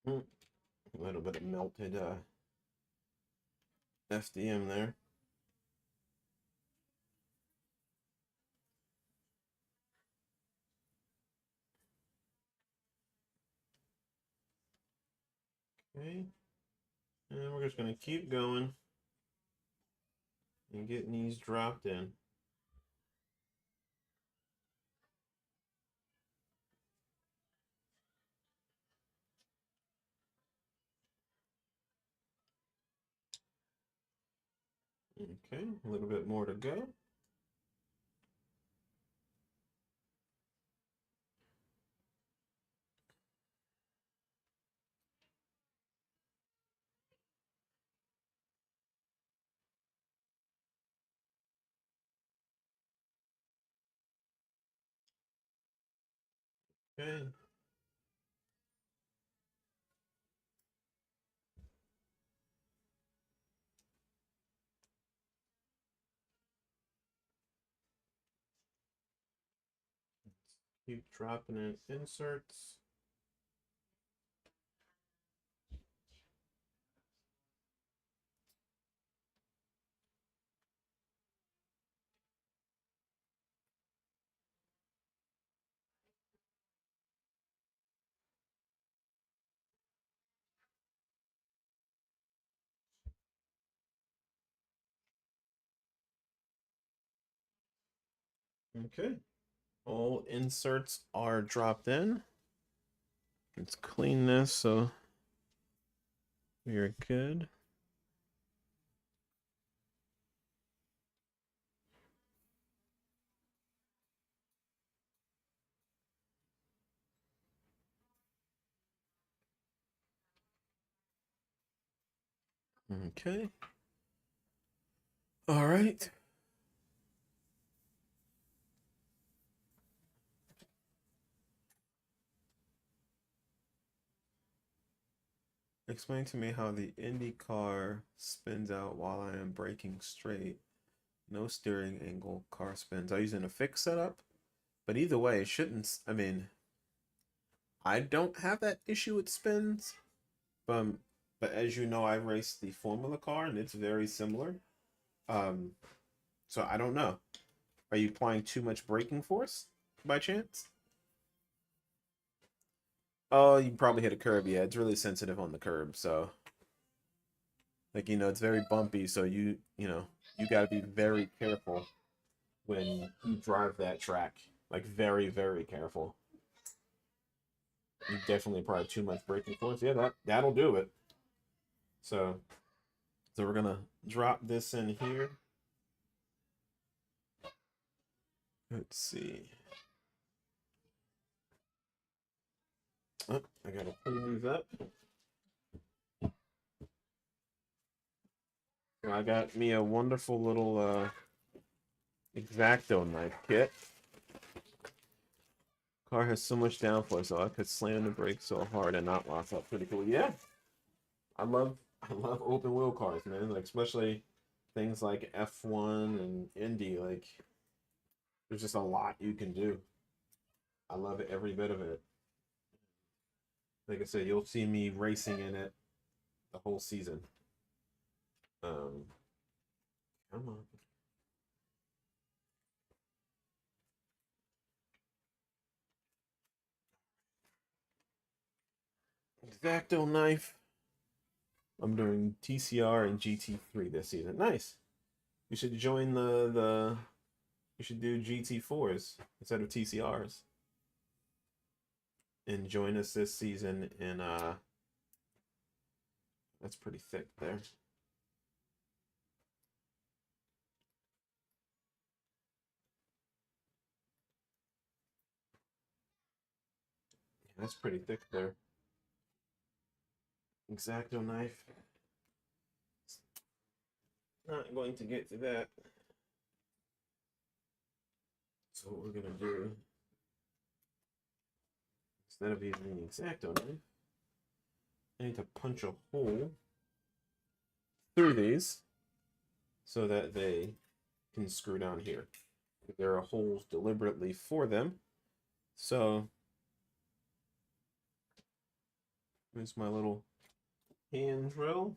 A little bit of melted FDM there. Okay. And we're just going to keep going and getting these dropped in. Okay, a little bit more to go. Okay. Keep dropping in inserts. Okay. All inserts are dropped in. Let's clean this so we're good. Okay. All right. Explain to me how the Indy car spins out while I am braking straight. No steering angle, car spins. I using a fixed setup, but either way, it shouldn't. I mean, I don't have that issue with spins, but as you know, I raced the Formula car and it's very similar. Um, so I don't know. Are you applying too much braking force by chance? Oh, you probably hit a curb. Yeah, it's really sensitive on the curb. So, like, it's very bumpy. So you got to be very careful when you drive that track. Like, very, very careful. You definitely apply too much braking force. Yeah, that'll do it. So, we're gonna drop this in here. Let's see. Oh, I gotta clean these up. So I got me a wonderful little X-Acto knife kit. Car has so much downforce, so I could slam the brakes so hard and not lock up. Pretty cool. Yeah, I love open wheel cars, man. Like especially things like F1 and Indy. Like there's just a lot you can do. I love it, every bit of it. Like I said, you'll see me racing in it the whole season. Um, Come on. X-Acto knife. I'm doing TCR and GT3 this season. Nice. You should join the. You should do GT4s instead of TCRs, and join us this season. In that's pretty thick there. That's pretty thick there. X-Acto knife. Not going to get to that. So what we're gonna do, instead of using the X-Acto knife, I need to punch a hole through these so that they can screw down here. There are holes deliberately for them. So here's my little hand drill.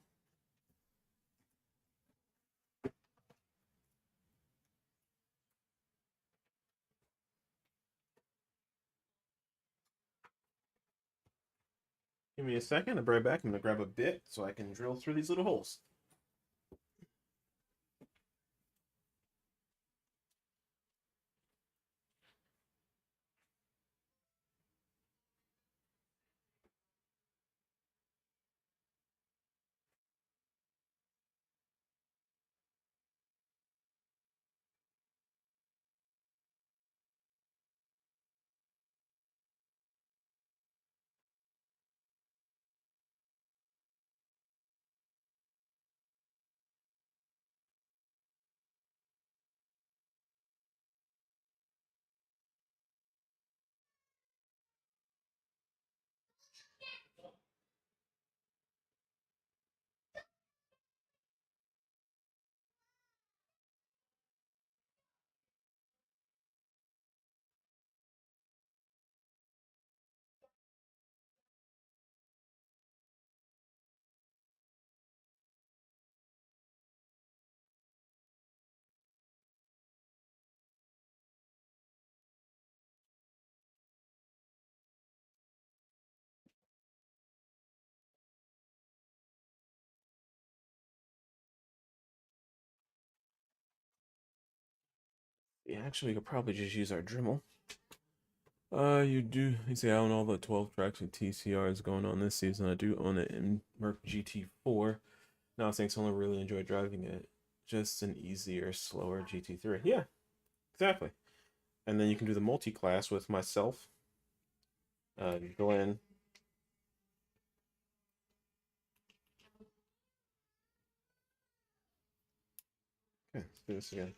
Give me a second. I'll be right back. I'm gonna grab a bit so I can drill through these little holes. Actually, we could probably just use our Dremel. You say I own all the 12 tracks with TCRs going on this season. I do own it in Merc GT4. Now, thanks, I only really enjoy driving it. Just an easier, slower GT3. Yeah, exactly. And then you can do the multi-class with myself, Glenn. Okay, let's do this again.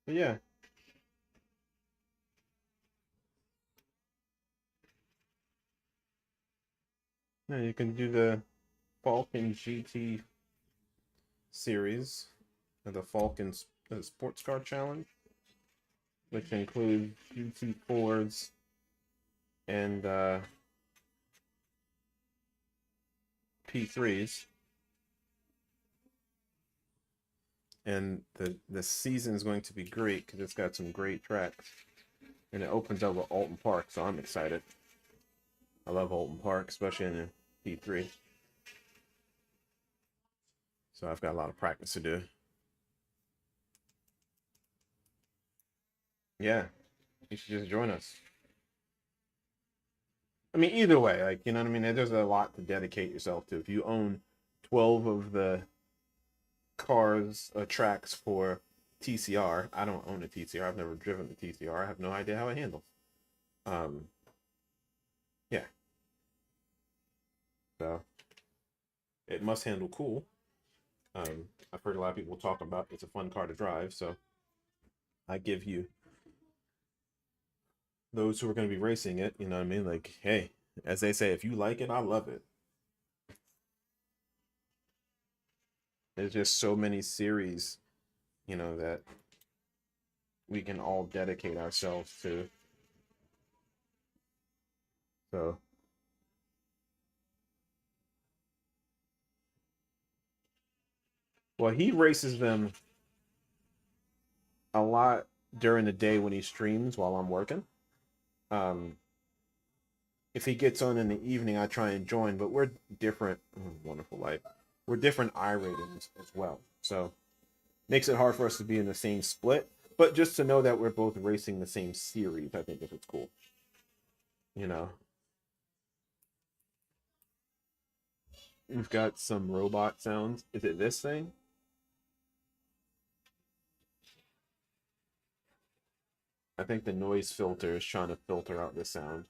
But yeah. Yeah, you can do the Falcon GT series, the Falcon Sports Car Challenge, which includes GT4s and P3s. And the season is going to be great because it's got some great tracks. And it opens up with Alton Park, so I'm excited. I love Alton Park, especially in the P3. So I've got a lot of practice to do. Yeah, you should just join us. I mean, either way, like, you know what I mean? There's a lot to dedicate yourself to. If you own 12 of the cars, tracks for TCR, I don't own a TCR. I've never driven the TCR. I have no idea how it handles. Yeah. So it must handle cool. I've heard a lot of people talk about it's a fun car to drive, so I give you those who are going to be racing it, you know what I mean? Like, hey, as they say, if you like it, I love it. There's just so many series, you know, that we can all dedicate ourselves to. So, well, he races them a lot during the day when he streams while I'm working. Um, if he gets on in the evening, I try and join, but we're different. Wonderful life. We're different I ratings as well. So, makes it hard for us to be in the same split. But just to know that we're both racing the same series, I think it's cool. You know, we've got some robot sounds. Is it this thing? I think the noise filter is trying to filter out the sound.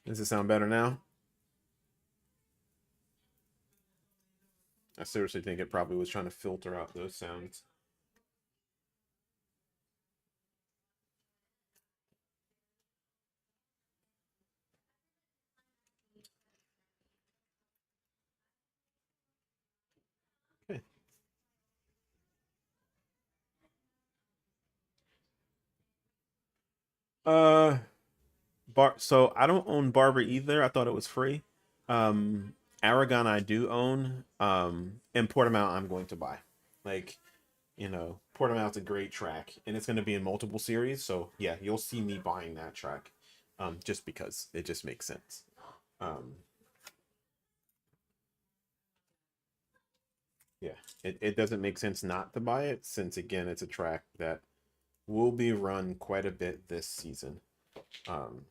Does it sound better now? I seriously think it probably was trying to filter out those sounds. Okay. Uh, so I don't own Barber either. I thought it was free. Aragon I do own. And Portimao I'm going to buy. Like, you know, Portimao's a great track, and it's going to be in multiple series. So yeah, you'll see me buying that track, just because it just makes sense. Um, yeah, it doesn't make sense not to buy it since again it's a track that will be run quite a bit this season. Um,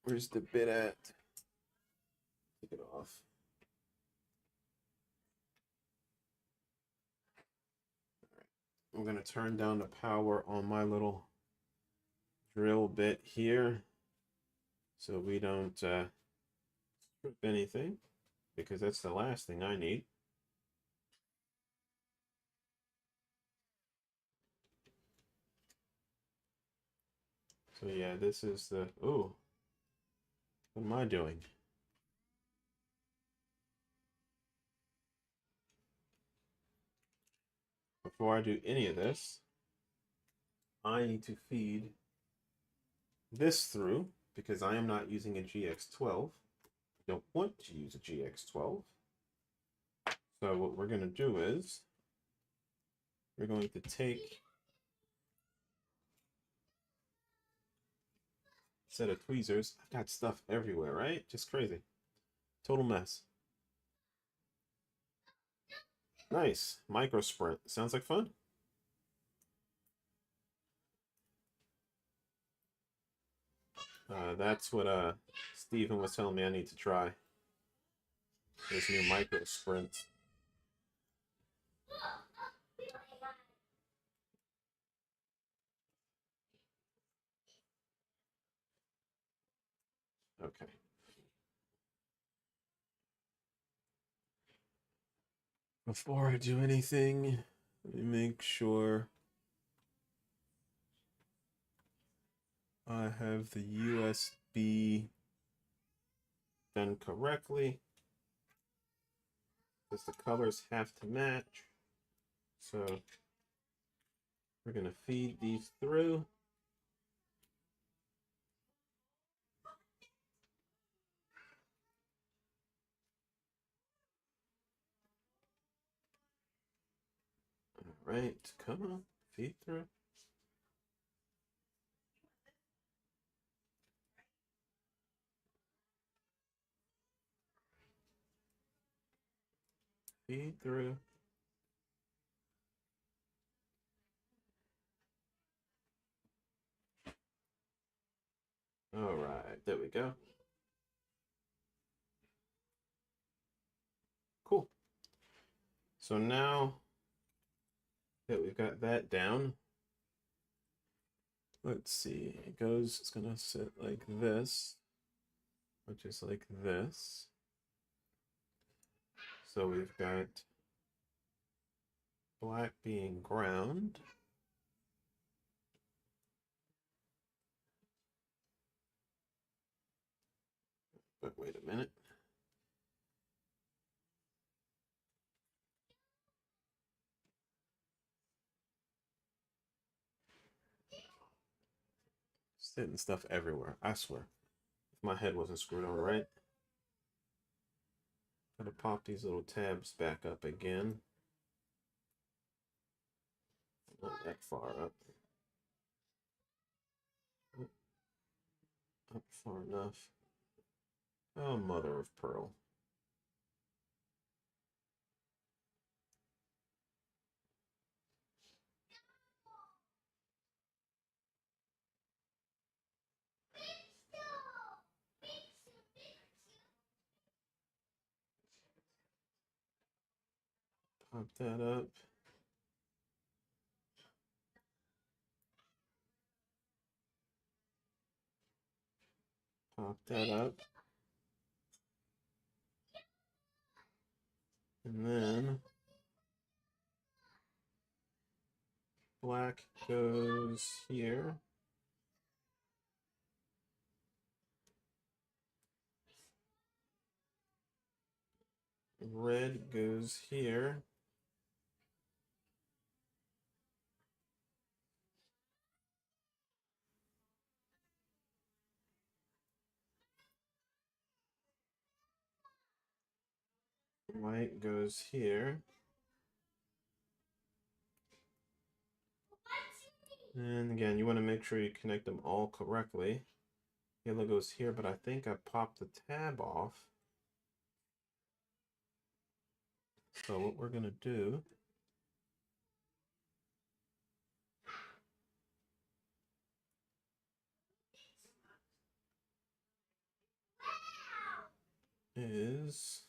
where's the bit at? Take it off. I'm gonna turn down the power on my little drill bit here so we don't strip anything, because that's the last thing I need. So yeah, this is the, oh, what am I doing? Before I do any of this, I need to feed this through because I am not using a GX12. I don't want to use a GX12. So what we're going to do is we're going to take set of tweezers. I've got stuff everywhere, right? Just crazy. Total mess. Nice. Micro sprint. Sounds like fun. That's what Steven was telling me I need to try. This new micro sprint. Okay. Before I do anything, let me make sure I have the USB done correctly, because the colors have to match. So we're going to feed these through. All right, come on, feed through. Feed through. All right, there we go. Cool. So now that we've got that down, let's see, it's gonna sit like this, which is like this. So we've got black being ground. But wait a minute. Sitting stuff everywhere, I swear. If my head wasn't screwed on right. Gotta pop these little tabs back up again. Not that far up. Up far enough. Oh, mother of pearl. Pop that up. Pop that up. And then black goes here. Red goes here. White goes here. And again, you want to make sure you connect them all correctly. Yellow goes here, but I think I popped the tab off. So what we're going to do is,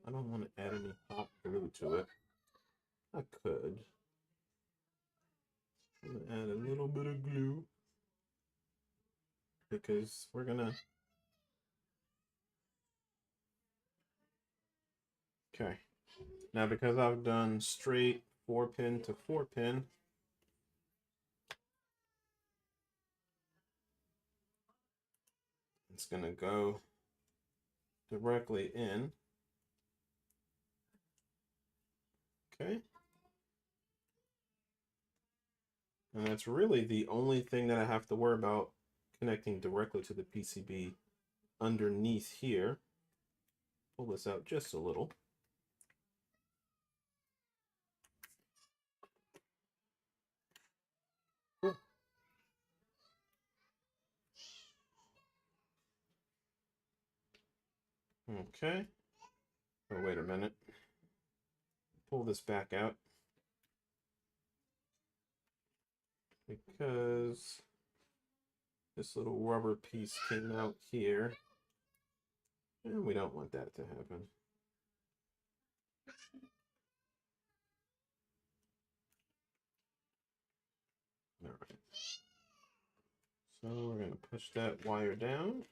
I don't want to add any hot glue to it. I could. I'm going to add a little bit of glue, because we're going to... Okay. Now, because I've done straight 4-pin to 4-pin, it's going to go directly in. Okay. And that's really the only thing that I have to worry about connecting directly to the PCB underneath here. Pull this out just a little. Cool. Okay. Oh, wait a minute. Pull this back out. Because this little rubber piece came out here. And we don't want that to happen. All right. So we're going to push that wire down.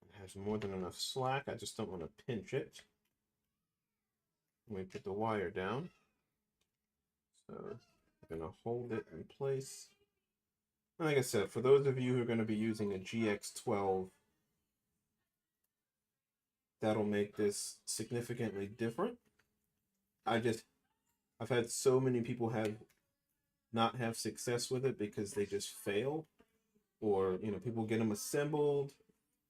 It has more than enough slack. I just don't want to pinch it. We put the wire down. So I'm going to hold it in place. Like I said, for those of you who are going to be using a GX12, that'll make this significantly different. I've had so many people not have success with it because they just fail, or people get them assembled,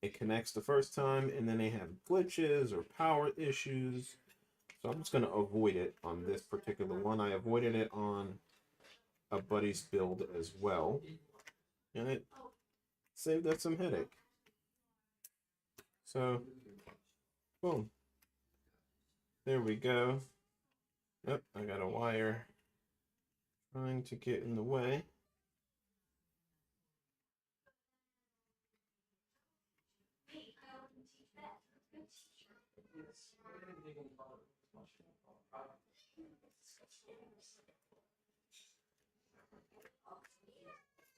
it connects the first time, and then they have glitches or power issues. So I'm just going to avoid it on this particular one. I avoided it on a buddy's build as well, and it saved us some headache. So, boom. There we go. Yep, I got a wire trying to get in the way.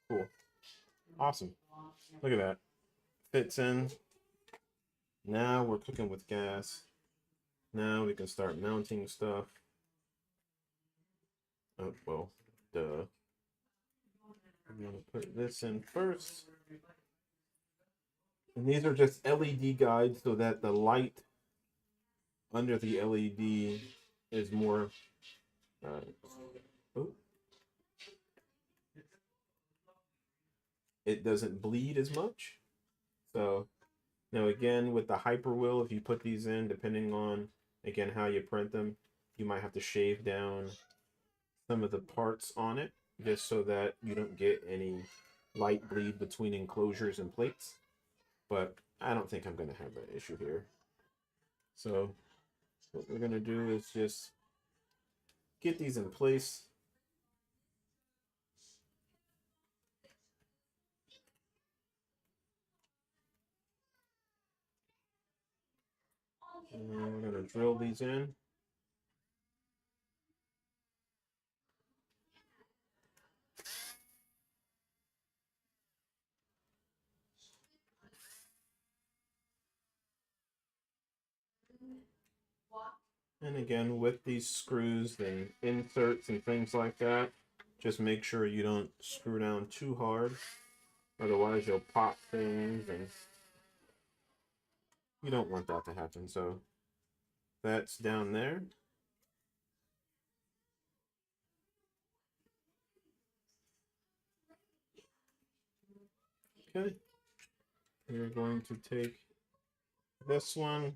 Cool. Awesome. Look at that. Fits in. Now we're cooking with gas. Now we can start mounting stuff. Oh, well, duh. I'm going to put this in first. And these are just LED guides so that the light under the LED is more it doesn't bleed as much. So now again, with the hyper wheel, if you put these in, depending on again how you print them, you might have to shave down some of the parts on it just so that you don't get any light bleed between enclosures and plates. But I don't think I'm going to have that issue here. So what we're going to do is just get these in place. And we're going to drill these in. And again, with these screws and inserts and things like that, just make sure you don't screw down too hard. Otherwise, you'll pop things, and you don't want that to happen. So that's down there. Okay. We're going to take this one.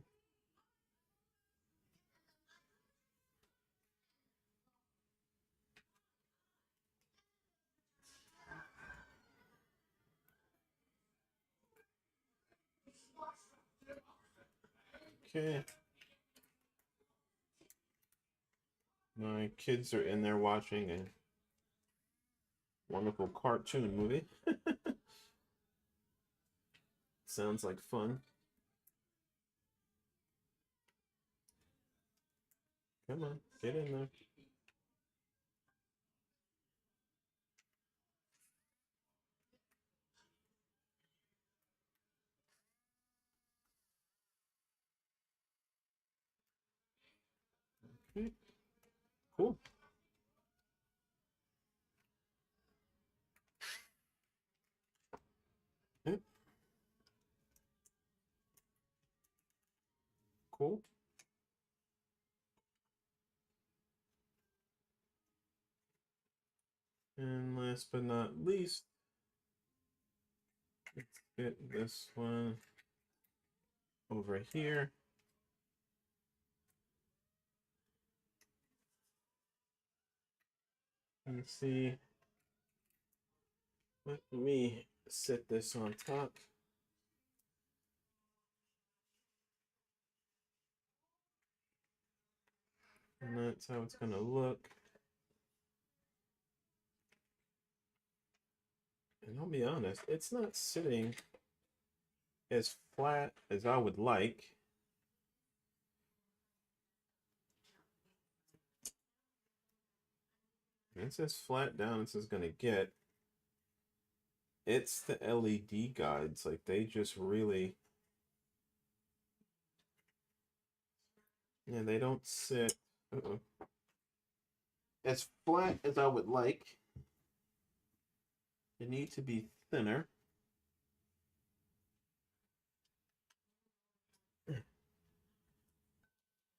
Okay. My kids are in there watching a wonderful cartoon movie. Sounds like fun. Come on, get in there. Okay. Cool. Yep. Cool. And last but not least, let's get this one over here. Let's see. Let me set this on top. And that's how it's gonna look. And I'll be honest, it's not sitting as flat as I would like. It's as flat down as it's gonna get. It's the LED guides, like they just really, yeah, they don't sit as flat as I would like. They need to be thinner.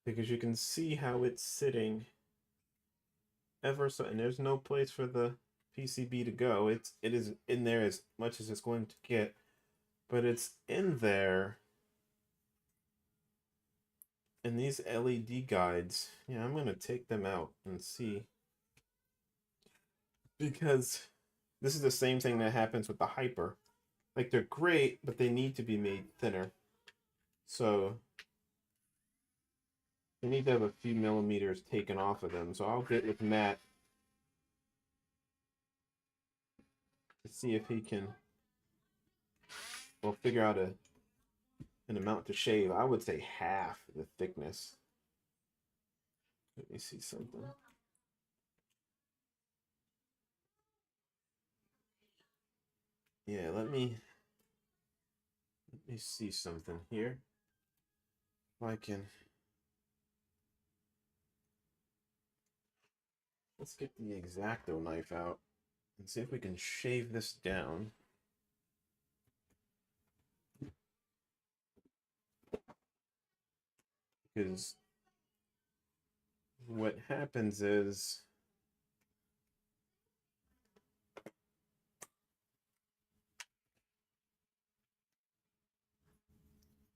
Because you can see how it's sitting ever so, and there's no place for the PCB to go. It is in there as much as it's going to get, but it's in there. And these LED guides, yeah, I'm gonna take them out and see, because this is the same thing that happens with the hyper. Like they're great, but they need to be made thinner. So they need to have a few millimeters taken off of them. So I'll get with Matt to see if he can, well, figure out an amount to shave. I would say half the thickness. Let me see something. Yeah, let me see something here. If I can, let's get the X-Acto knife out and see if we can shave this down. Because what happens is,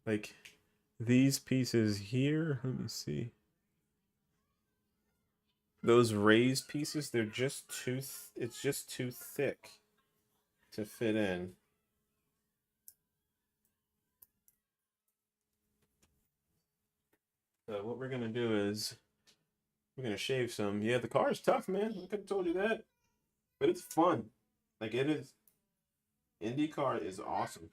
like, these pieces here, let me see. Those raised pieces, they're just too, it's just too thick to fit in. So what we're gonna do is we're gonna shave some. Yeah, the car is tough, man. I could have told you that, but it's fun. Like it is. IndyCar is awesome.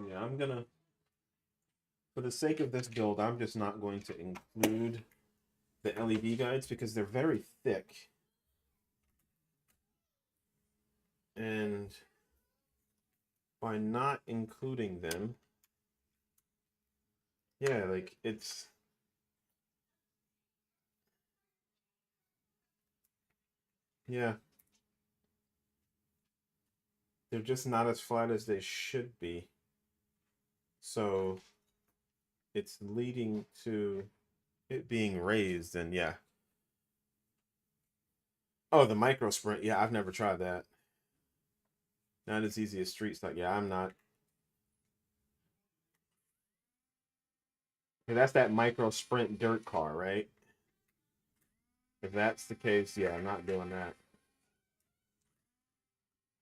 Yeah, I'm gonna, for the sake of this build, I'm just not going to include the LED guides because they're very thick. And by not including them, yeah, like it's, yeah, they're just not as flat as they should be. So it's leading to it being raised, and yeah. Oh, the micro sprint. Yeah, I've never tried that. Not as easy as street stock. Yeah, I'm not. Yeah, that's that micro sprint dirt car, right? If that's the case, yeah, I'm not doing that.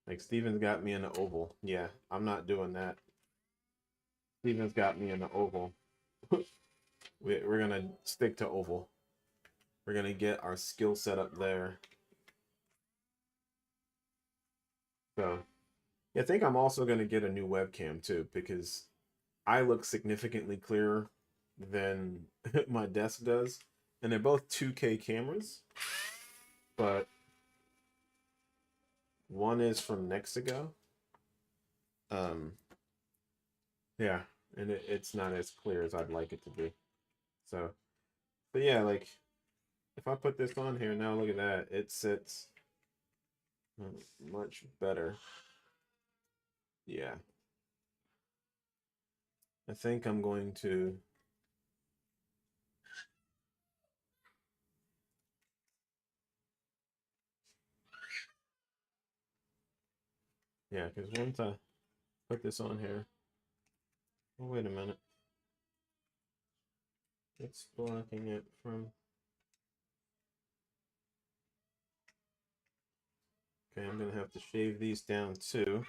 Like Steven's got me in the oval. Yeah, I'm not doing that. Steven's got me in the oval. We're gonna stick to oval. We're gonna get our skill set up there. So yeah, I think I'm also gonna get a new webcam too because I look significantly clearer than my desk does, and they're both 2K cameras, but one is from Mexico. Um, yeah, and it's not as clear as I'd like it to be. So, but yeah, like if I put this on here now, look at that. It sits much better. Yeah. I think I'm going to. Yeah, because once I put this on here. Oh, wait a minute. It's blocking it from. Okay, I'm going to have to shave these down too.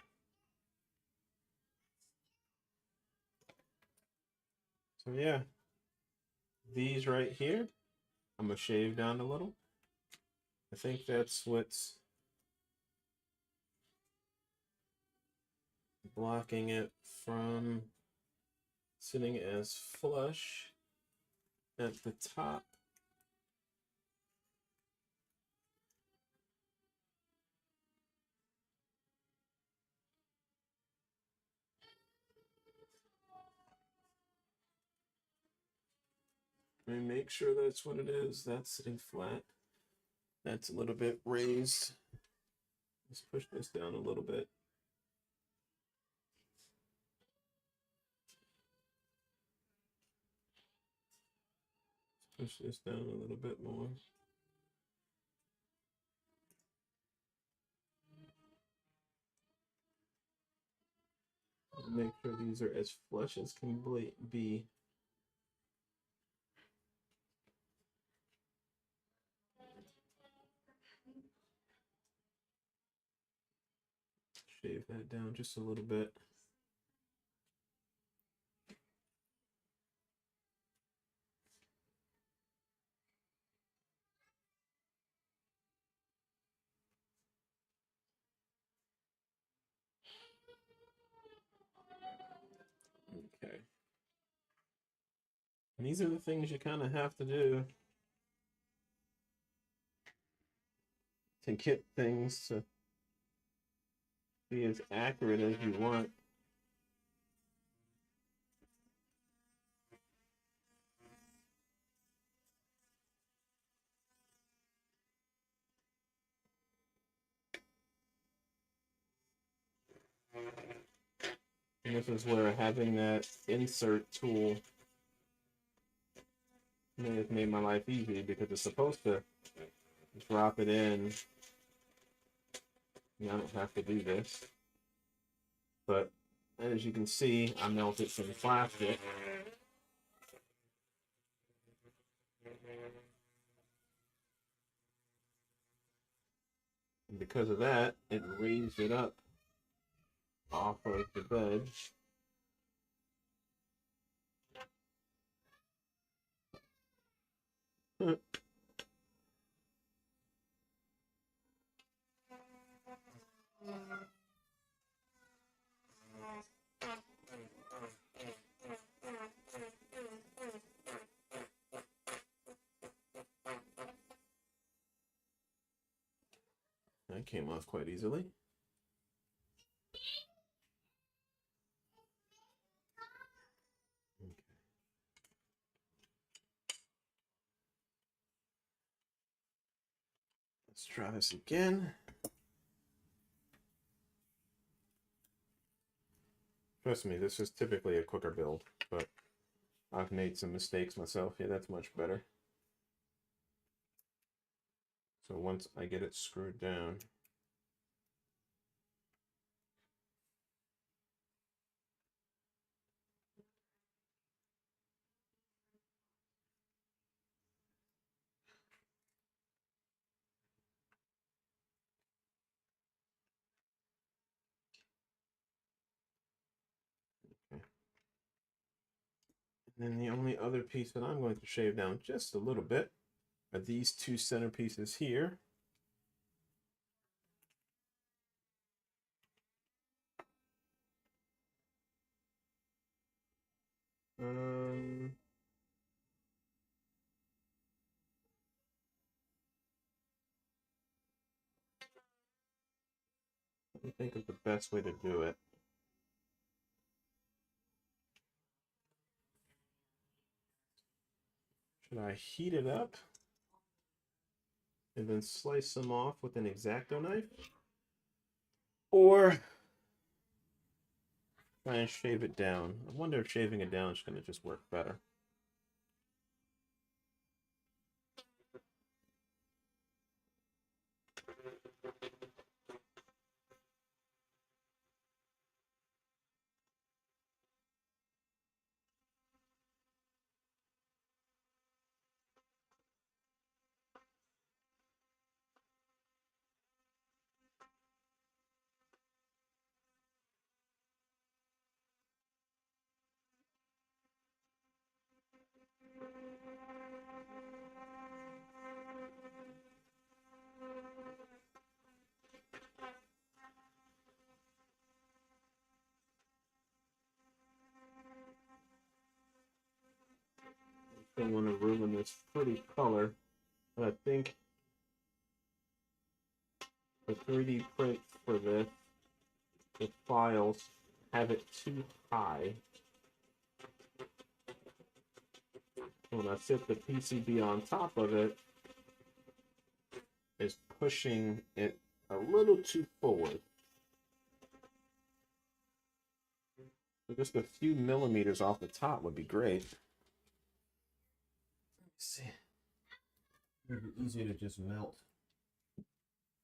So yeah, these right here, I'm gonna shave down a little. I think that's what's blocking it from sitting as flush at the top. Let me make sure that's what it is. That's sitting flat. That's a little bit raised. Let's push this down a little bit. Push this down a little bit more. Make sure these are as flush as can be. Shave that down just a little bit. Okay. And these are the things you kind of have to do to get things to be as accurate as you want. And this is where having that insert tool may have made my life easy, because it's supposed to drop it in. I don't have to do this. But as you can see, I melted some plastic. And because of that, it raised it up off of the bed. That came off quite easily. Okay. Let's try this again. Trust me, this is typically a quicker build, but I've made some mistakes myself. Yeah, that's much better. So once I get it screwed down, okay. And then the only other piece that I'm going to shave down just a little bit are these two center pieces here. Let me think of the best way to do it. Should I heat it up and then slice them off with an X-Acto knife? Or try and shave it down? I wonder if shaving it down is going to just work better. Don't want to ruin this pretty color, but I think the 3D print for this, the files have it too high. When I sit the PCB on top of it, it's pushing it a little too forward. So just a few millimeters off the top would be great. Let's see. It'd be easier to just melt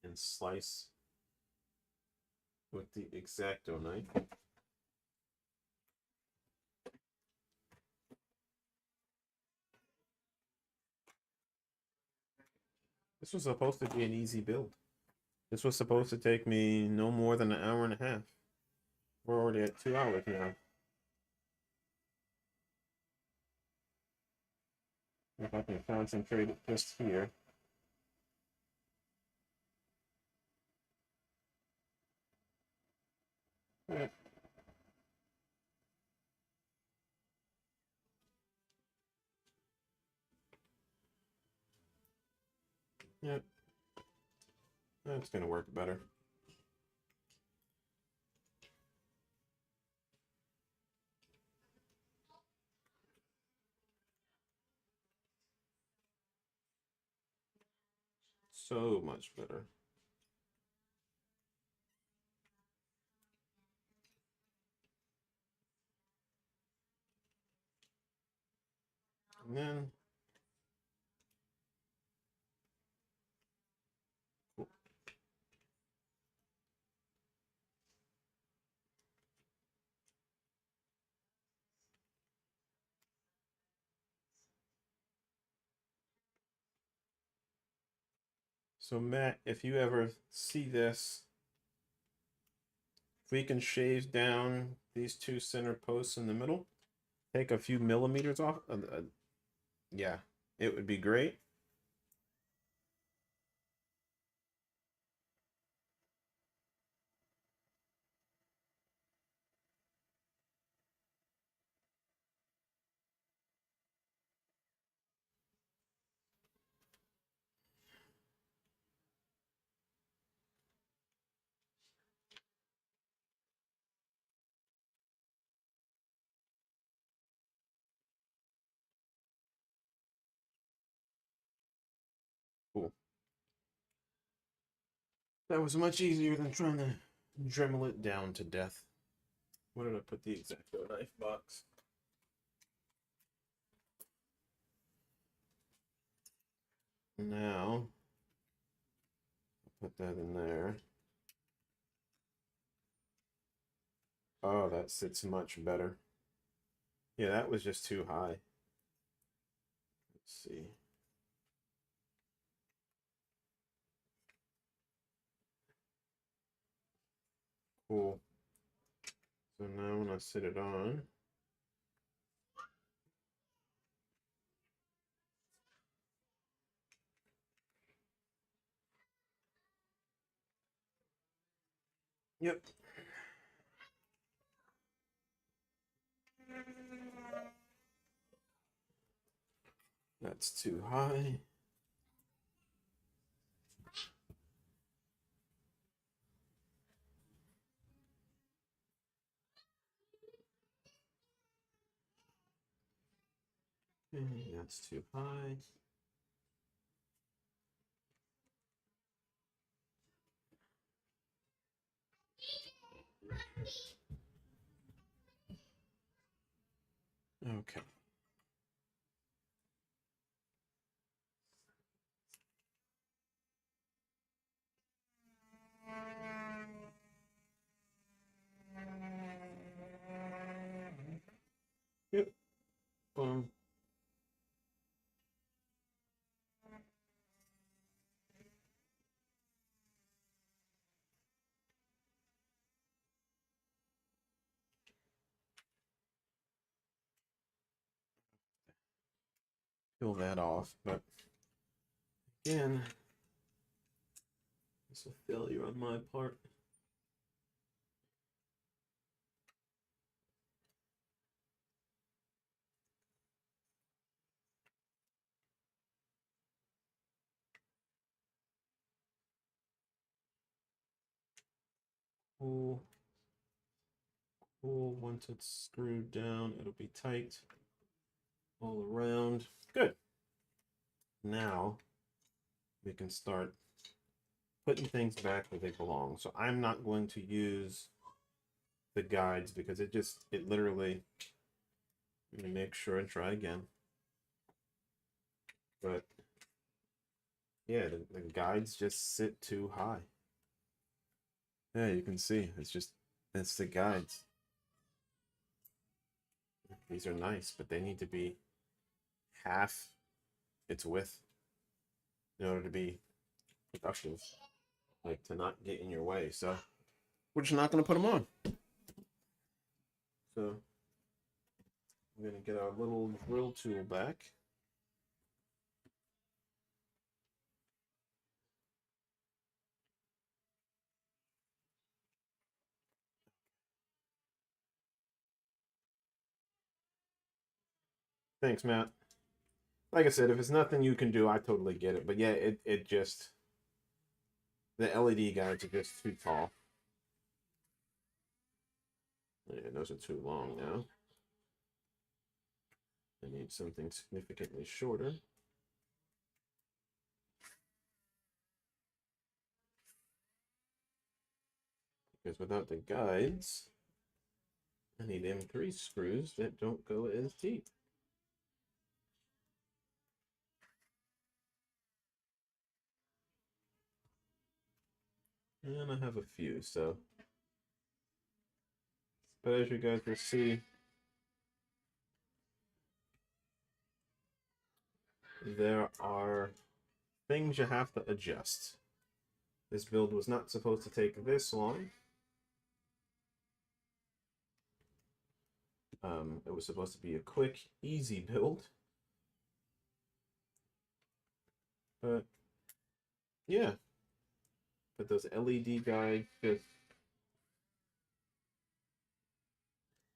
and slice with the X-Acto knife. This was supposed to be an easy build. This was supposed to take me no more than an hour and a half. We're already at 2 hours now. If I can concentrate it just here. Yeah. Yep. That's gonna work better. So much better. And then cool. So Matt, if you ever see this, if we can shave down these two center posts in the middle, take a few millimeters off, yeah, it would be great. Cool. That was much easier than trying to Dremel it down to death. Where did I put the X-Acto knife box? Now, put that in there. Oh, that sits much better. Yeah, that was just too high. Let's see. Cool. So now when I sit it on, yep. That's too high. Okay, that's too high. Okay. Yep. Boom. peel that off, but again, it's a failure on my part. Cool. Cool. Once it's screwed down, it'll be tight all around. Good. Now we can start putting things back where they belong. So I'm not going to use the guides because it literally, let me make sure and try again. But yeah, the guides just sit too high. Yeah, you can see it's the guides. These are nice, but they need to be half its width in order to be productive, like to not get in your way. So we're just not going to put them on. So I'm going to get our little drill tool back. Thanks, Matt. Like I said, if it's nothing you can do, I totally get it. But yeah, it just, the LED guides are just too tall. Yeah, those are too long now. I need something significantly shorter. Because without the guides, I need M3 screws that don't go as deep. And I have a few, so. But as you guys will see, there are things you have to adjust. This build was not supposed to take this long. It was supposed to be a quick, easy build. But yeah. But those LED guides just,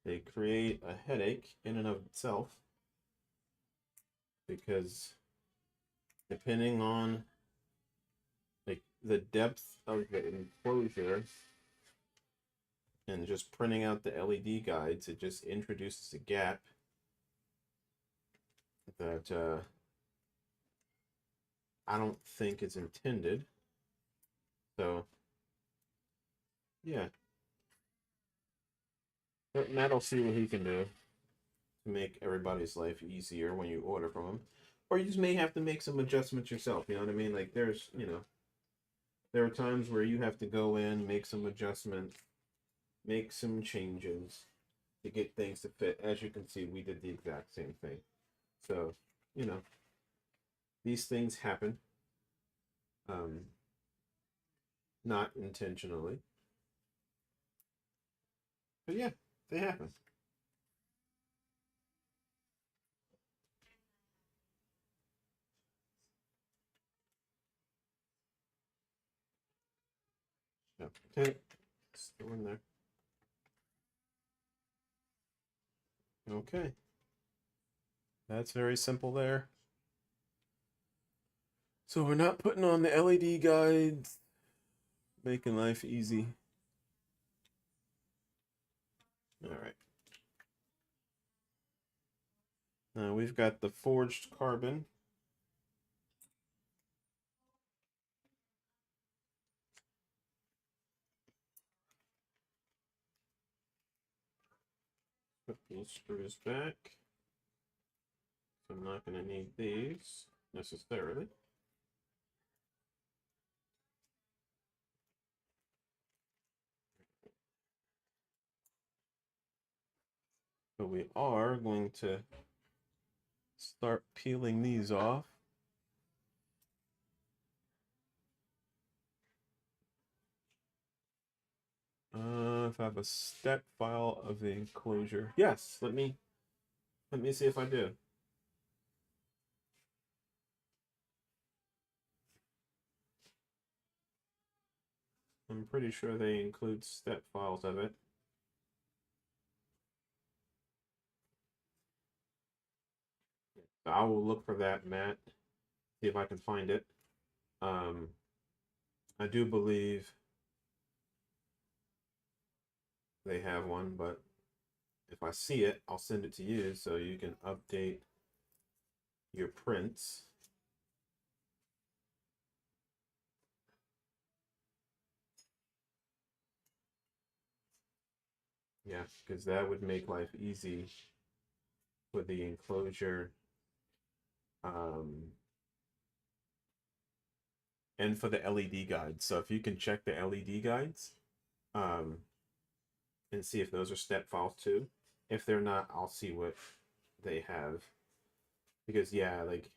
they create a headache in and of itself. Because depending on like the depth of the enclosure and just printing out the LED guides, it just introduces a gap that I don't think is intended. So yeah, but Matt'll see what he can do to make everybody's life easier when you order from him, or you just may have to make some adjustments yourself. You know what I mean? Like there's, there are times where you have to go in, make some adjustments, make some changes to get things to fit. As you can see, we did the exact same thing. So, these things happen. Not intentionally. But yeah, they happen. Okay, still in there. Okay. That's very simple there. So we're not putting on the LED guides, making life easy. All right. Now we've got the forged carbon. Put these screws back. So I'm not going to need these necessarily. But we are going to start peeling these off. If I have a step file of the enclosure. Yes, let me see if I do. I'm pretty sure they include step files of it. So I will look for that, Matt, see if I can find it. I do believe they have one, but if I see it, I'll send it to you so you can update your prints. Yeah, because that would make life easy with the enclosure. And for the LED guides. So if you can check the LED guides, um, and see if those are step files too. If they're not, I'll see what they have. Because yeah, like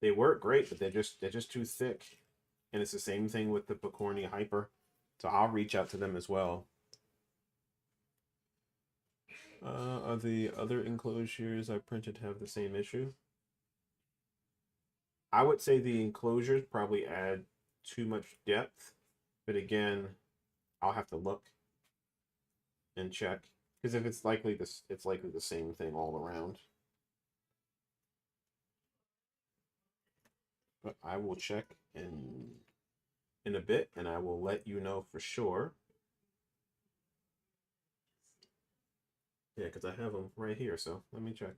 they work great, but they're just too thick. And it's the same thing with the Pokornyi Hyper. So I'll reach out to them as well. Are the other enclosures I printed have the same issue? I would say the enclosures probably add too much depth, but again, I'll have to look and check because if it's likely this, it's likely the same thing all around. But I will check in a bit, and I will let you know for sure. Yeah, because I have them right here, so let me check.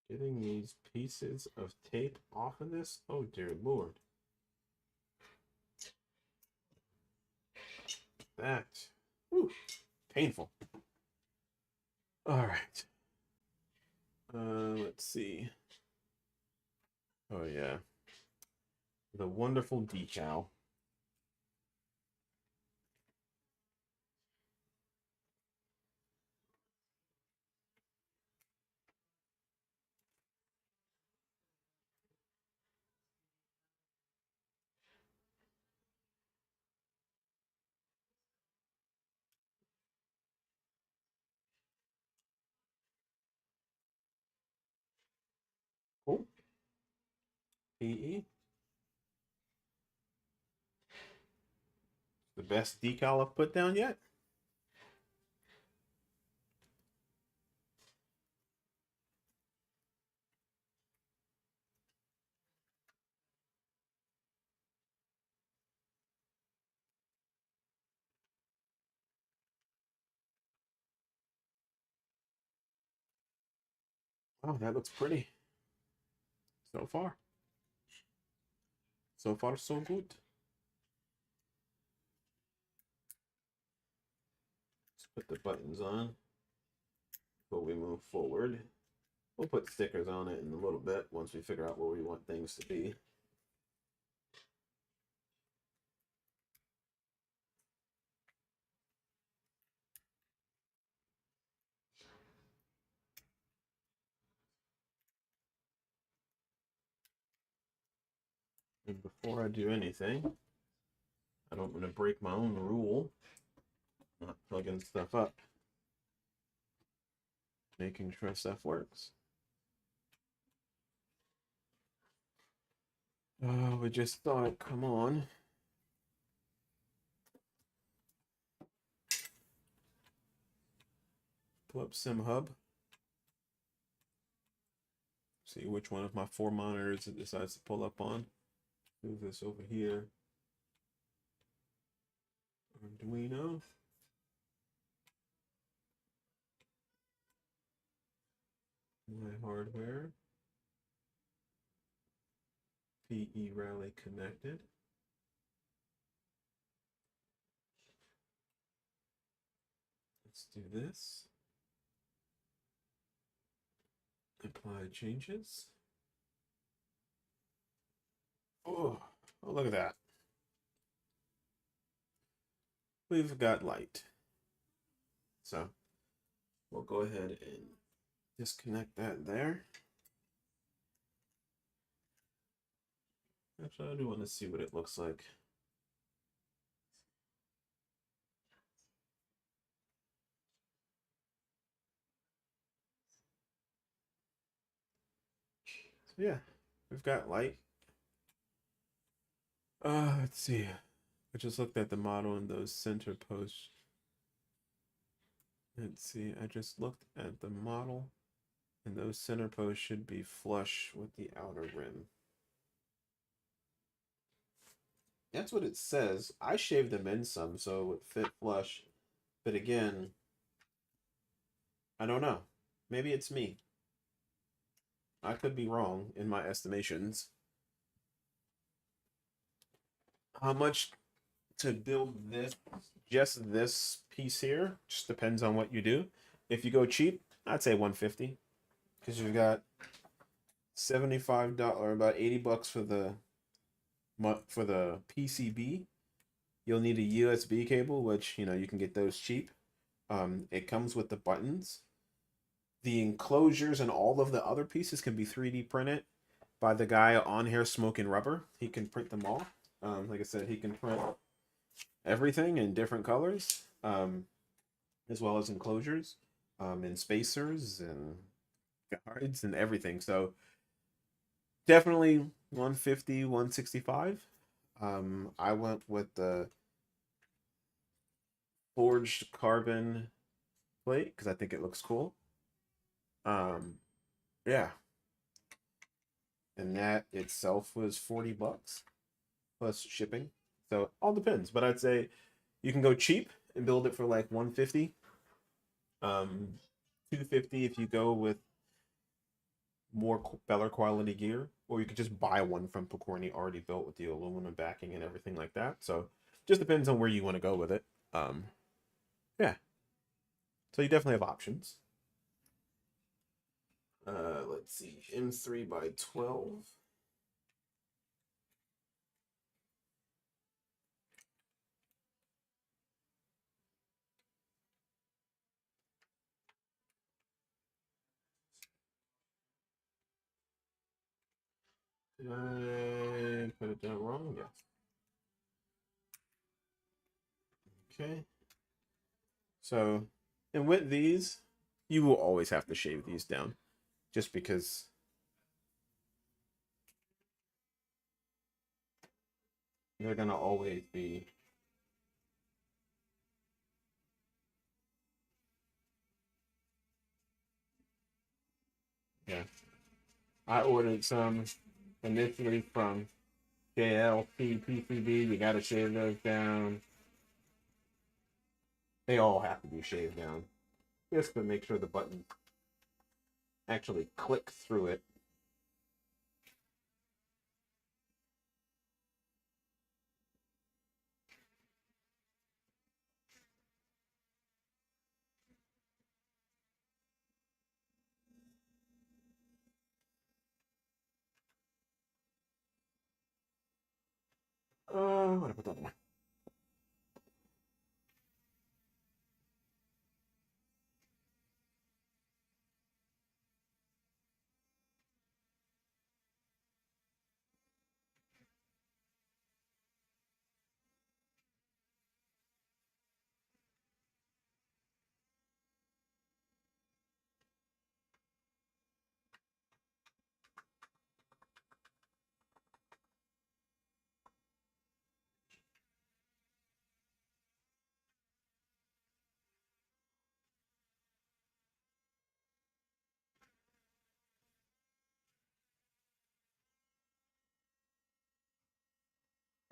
Getting these pieces of tape off of this? Oh, dear Lord. That, whew, painful. All right. Let's see. Oh, yeah. The wonderful decal. Cool. PE. The best decal I've put down yet. Oh, that looks pretty. So far. So far, so good. Let's put the buttons on before we move forward. We'll put stickers on it in a little bit once we figure out where we want things to be. And before I do anything, I don't want to break my own rule, not plugging stuff up, making sure stuff works. Oh, we just thought, come on. Pull up SimHub. See which one of my 4 monitors it decides to pull up on. Move this over here. Arduino. My hardware. PE Rally connected. Let's do this. Apply changes. Oh, look at that. we've got light. So we'll go ahead and disconnect that there. Actually, I do want to see what it looks like. So yeah, we've got light. Let's see. I just looked at the model and those center posts. Let's see. I just looked at the model and those center posts should be flush with the outer rim. That's what it says. I shaved them in some so it fit flush. But again, I don't know. Maybe it's me. I could be wrong in my estimations. How much to build this, just this piece here, just depends on what you do. If you go cheap, I'd say 150 because you've got $75 or about 80 bucks for the PCB. You'll need a USB cable, which you can get those cheap. It comes with the buttons. The enclosures and all of the other pieces can be 3D printed by the guy on here smoking rubber. He can print them all. Like I said, he can print everything in different colors, as well as enclosures, and spacers and guards and everything. So definitely 150, 165. I went with the forged carbon plate because I think it looks cool. Yeah. And that itself was 40 bucks plus shipping. So all depends, but I'd say you can go cheap and build it for like 150. 250 if you go with more better quality gear, or you could just buy one from Pokornyi already built with the aluminum backing and everything like that. So just depends on where you want to go with it. Yeah. So you definitely have options. Let's see, M3 by 12. Did I put it down wrong? Yes. Okay. So, and with these, you will always have to shave these down just because they're going to always be. Yeah. I ordered some initially from JLC PCB. You got to shave those down. They all have to be shaved down just to make sure the button actually click through it. What about that one?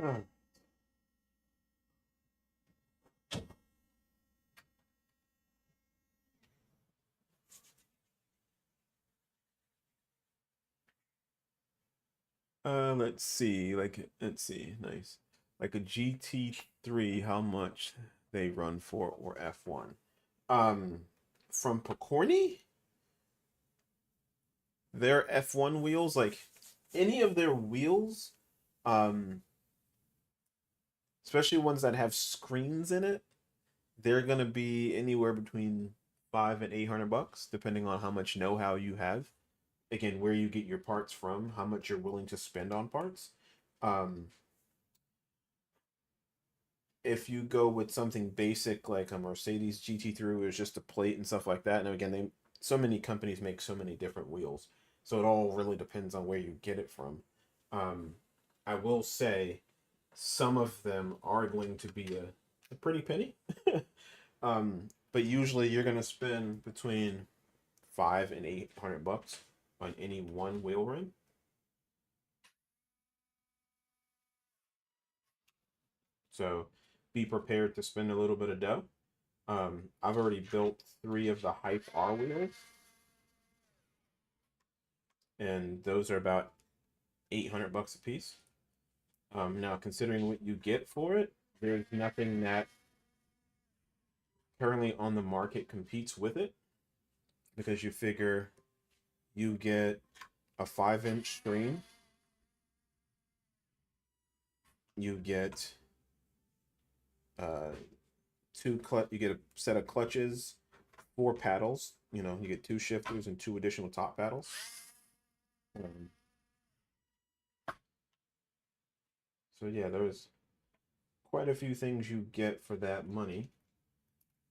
Oh. Let's see. Let's see. Nice. Like a GT3, how much they run for, or F1. From Pokornyi, their F1 wheels, like any of their wheels, um, especially ones that have screens in it, they're gonna be anywhere between $500 and $800, depending on how much know-how you have. Again, where you get your parts from, how much you're willing to spend on parts. Um, if you go with something basic like a Mercedes GT3, where it's just a plate and stuff like that, and again, so many companies make so many different wheels, so it all really depends on where you get it from. I will say some of them are going to be a pretty penny. But usually you're gonna spend between $500 and $800 on any one wheel rim. So be prepared to spend a little bit of dough. I've already built 3 of the Hype R wheels, and those are about $800 a piece. Now, considering what you get for it, there's nothing that currently on the market competes with it, because you figure you get a 5-inch screen, you get uh, you get a set of clutches, 4 paddles. You know, you get 2 shifters and 2 additional top paddles. So yeah, there's quite a few things you get for that money.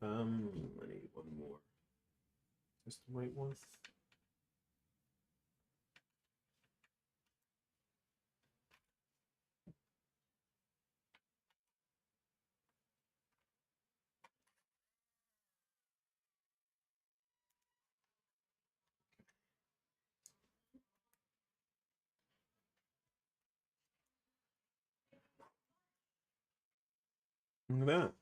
I need one more. Just the right one. Look at that.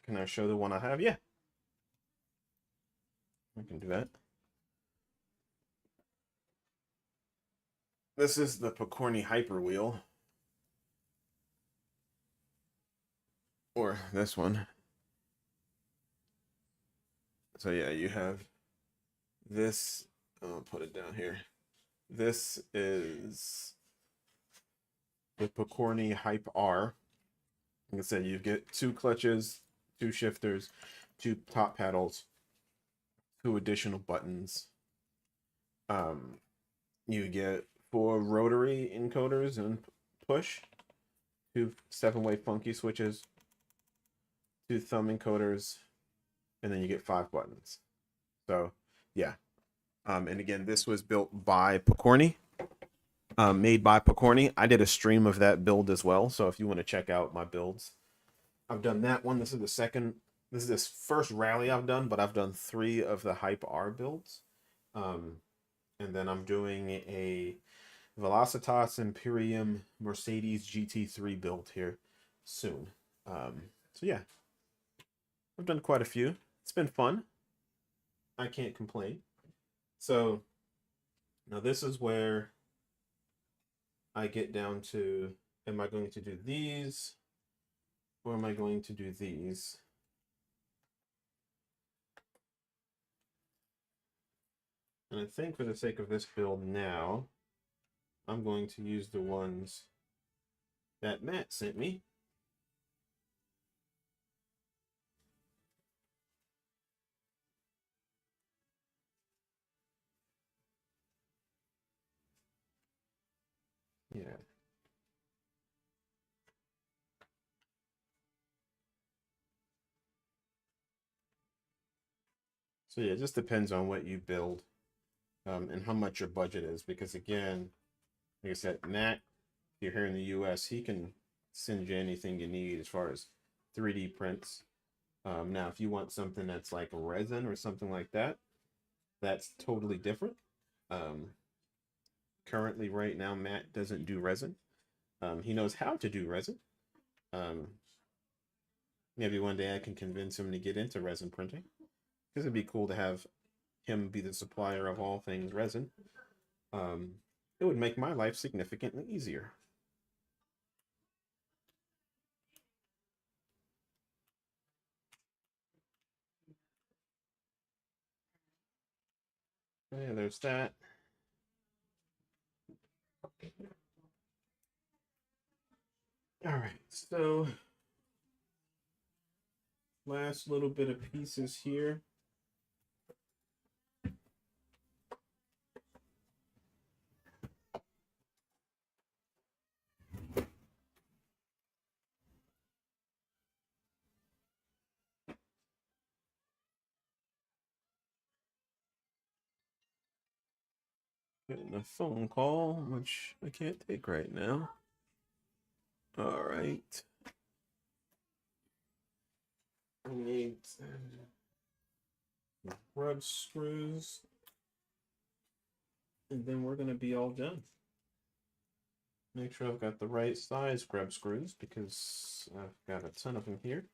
Can I show the one I have? Yeah, I can do that. This is the Pokornyi Hyper Wheel. Or this one. So yeah, you have this. I'll put it down here. This is the Pokornyi Hype R. Like I said, you get 2 clutches, 2 shifters, 2 top paddles, 2 additional buttons. Um, you get 4 rotary encoders and push, 2 7-way funky switches, 2 thumb encoders, and then you get 5 buttons. So yeah. And again, this was built by Pokornyi, made by Pokornyi. I did a stream of that build as well. So if you want to check out my builds, I've done that one. This is the second. This is this first rally I've done, but I've done 3 of the Hype R builds. And then I'm doing a Velocitas Imperium Mercedes GT3 build here soon. So yeah, I've done quite a few. It's been fun. I can't complain. So now this is where I get down to, am I going to do these or am I going to do these? And I think for the sake of this build now, I'm going to use the ones that Matt sent me. Yeah. So yeah, it just depends on what you build, and how much your budget is. Because again, like I said, Matt, if you're here in the US, he can send you anything you need as far as 3D prints. Now, if you want something that's like resin or something like that, that's totally different. Um, Currently, right now, Matt doesn't do resin. He knows how to do resin. Um, Maybe one day I can convince him to get into resin printing, because it'd be cool to have him be the supplier of all things resin. Um, it would make my life significantly easier. Yeah, there's that. All right, so last little bit of pieces here. Getting a phone call, which I can't take right now. All right. I need rub screws, and then we're gonna be all done. Make sure I've got the right size grub screws because I've got a ton of them here.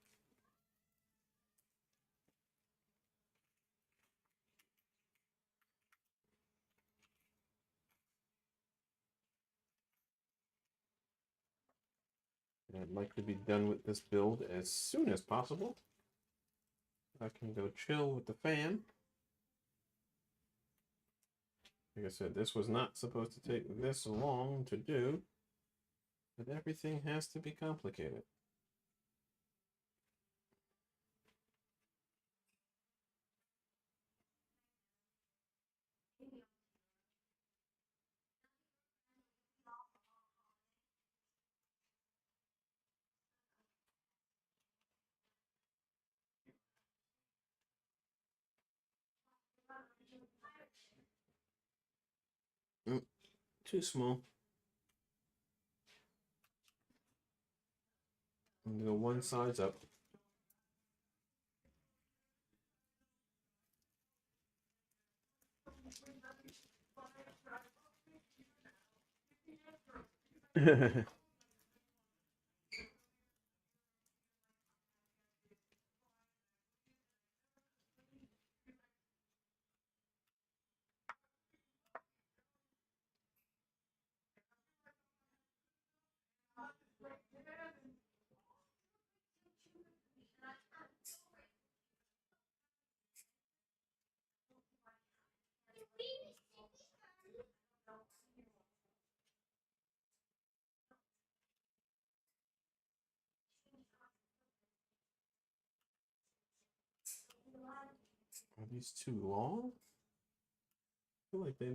And I'd like to be done with this build as soon as possible. I can go chill with the fan. Like I said, this was not supposed to take this long to do, but everything has to be complicated. Too small. I'm gonna go one size up. Are these too long? I feel like they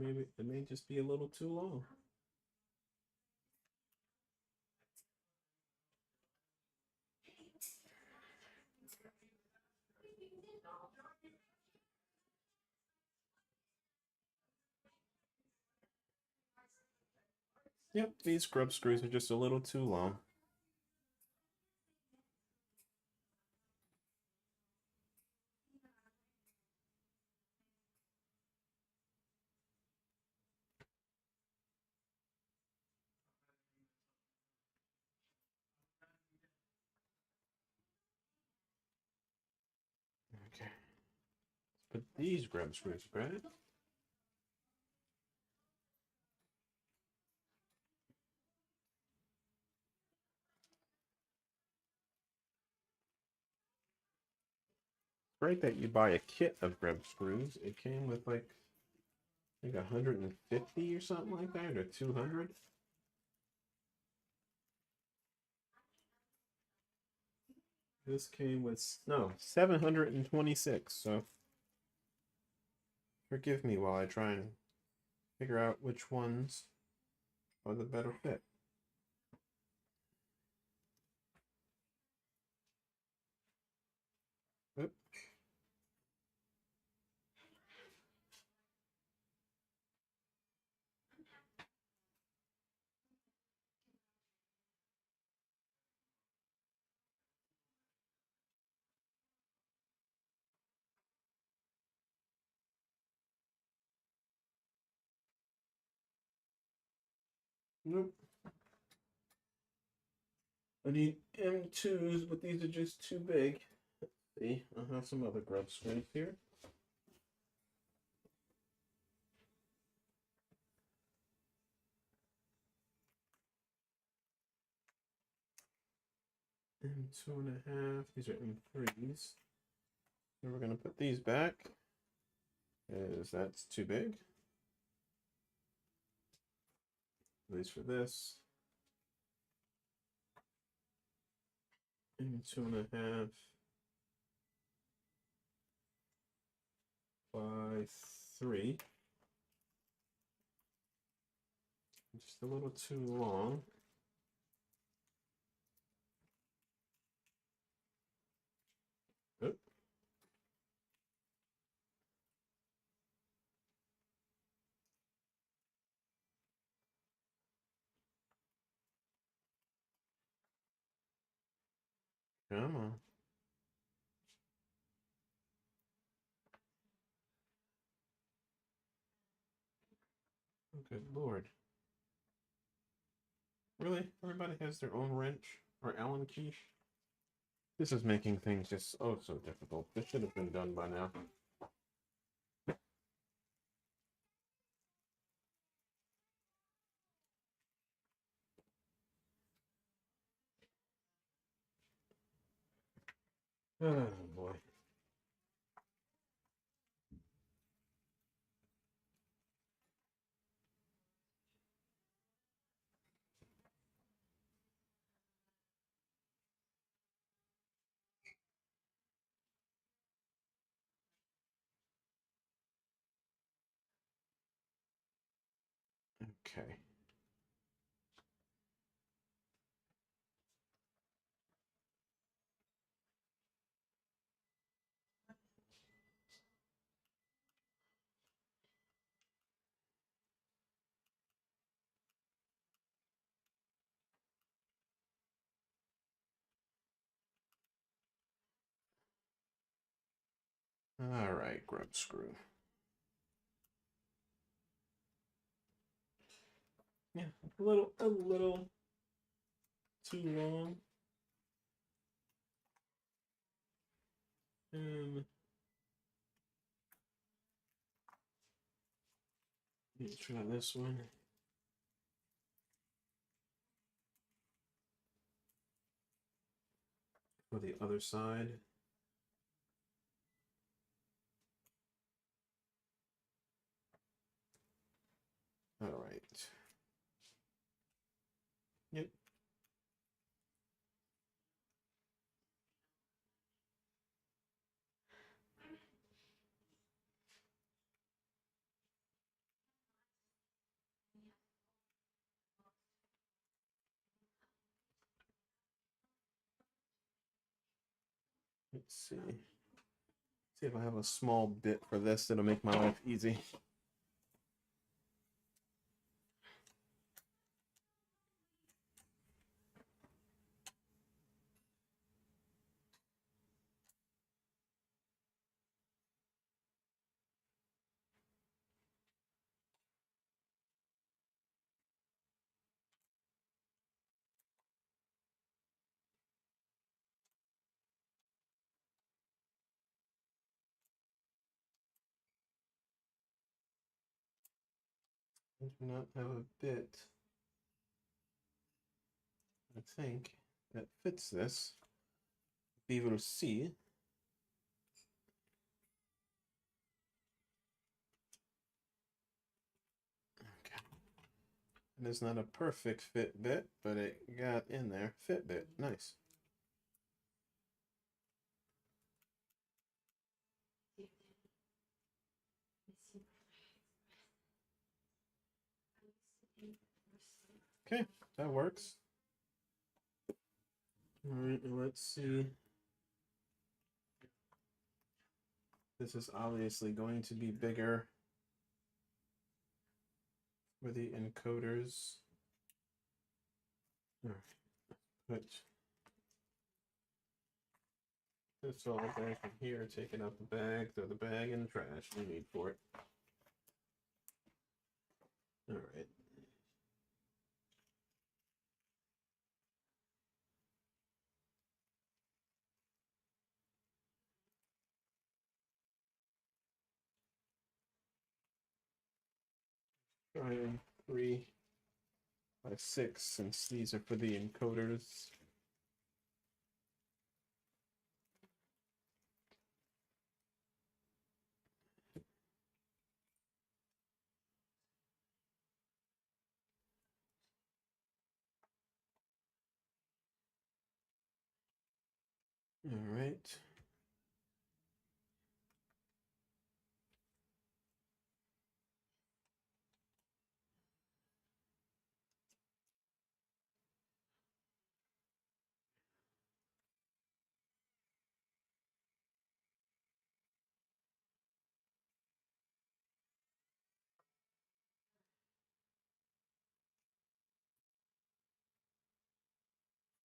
may just be a little too long. Yep, these scrub screws are just a little too long. Okay. Let's put these grub screws back. Great that you buy a kit of grub screws. It came with like I think 150 or something like that, or 200. This came with no 726. So forgive me while I try and figure out which ones are the better fit. Oop. Nope. I need M2s, but these are just too big. Let's see, I'll have some other grub screws here. M2.5. These are M3s. So we're gonna put these back, as that's too big. At least for this. and 2.5 by 3. Just a little too long. Oop. Come on. Oh, good Lord. Really? Everybody has their own wrench or Allen key? This is making things just oh so difficult. This should have been done by now. Oh boy. Okay. All right, grub screw. Yeah, a little too long. And let's try this one. For the other side. All right. Yep. Let's see. See if I have a small bit for this that'll make my life easy. I do not have a bit, I think, that fits this. We will see. Okay. And it's not a perfect fit bit, but it got in there. Fit bit. Nice. Okay, that works. All right, let's see. This is obviously going to be bigger for the encoders. All right, put this all back in here, taking out the bag, throw the bag in the trash. No need for it. All right. Trying 3 by 6 since these are for the encoders. All right.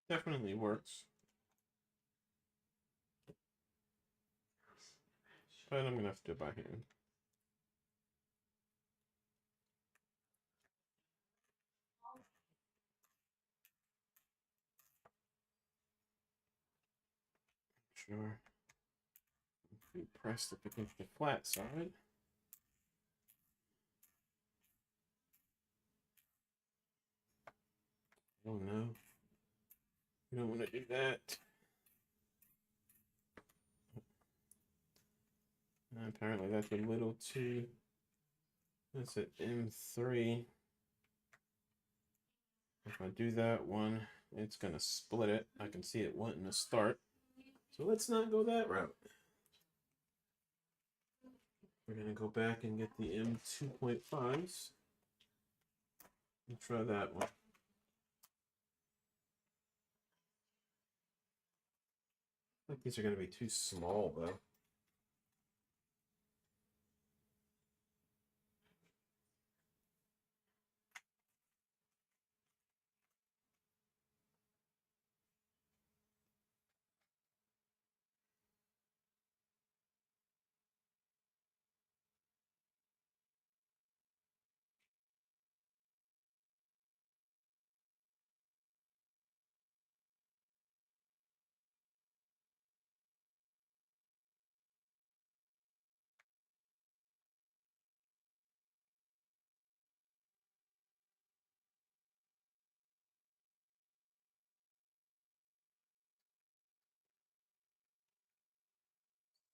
Definitely works. But I'm gonna have to do it by hand. Sure. You press it against the flat side. Oh no. We don't want to do that. Apparently that's a little too. That's an M3. If I do that one, it's gonna split it. I can see it wanting to start. So let's not go that route. We're gonna go back and get the M2.5s and try that one. I think these are gonna be too small though.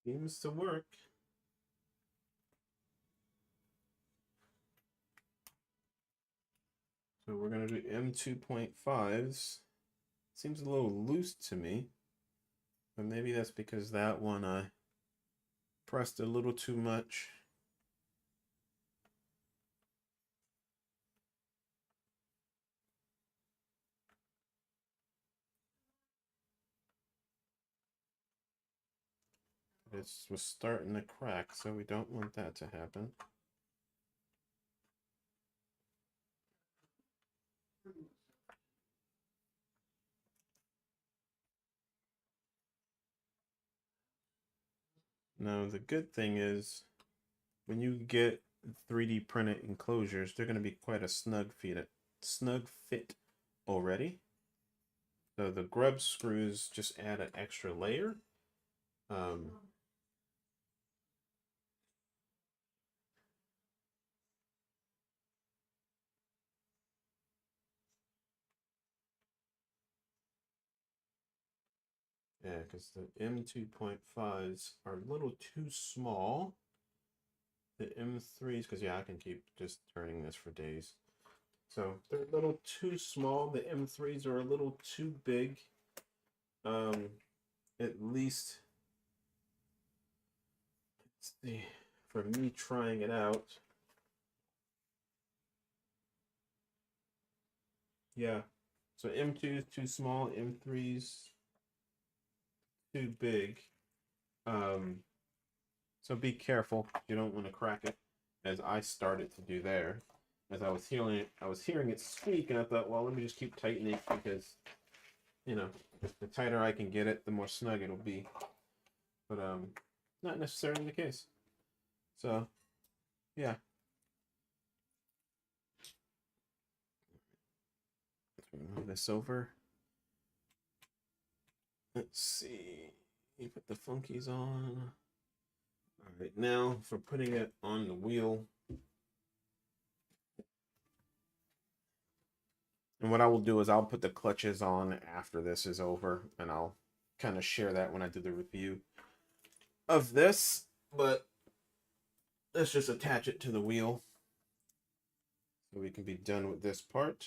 Seems to work. So we're gonna do M2.5s. Seems a little loose to me, but maybe that's because that one I pressed a little too much. This was starting to crack, so we don't want that to happen. Now, the good thing is when you get 3D printed enclosures, they're going to be quite a snug fit already. So the grub screws just add an extra layer. Yeah, because the M2.5s are a little too small. The M3s, because yeah, I can keep just turning this for days. So they're a little too small. The M3s are a little too big. At least, let's see, for me trying it out. Yeah, so M2 is too small, M3's too big. So be careful. You don't want to crack it, as I started to do there. As I was hearing it squeak, and I thought, well, let me just keep tightening it because, you know, the tighter I can get it, the more snug it'll be. But not necessarily the case. So, yeah. Let's move this over. Let's see. You put the funkies on. All right, now for putting it on the wheel. And what I will do is I'll put the clutches on after this is over, and I'll kind of share that when I do the review of this. But let's just attach it to the wheel so we can be done with this part.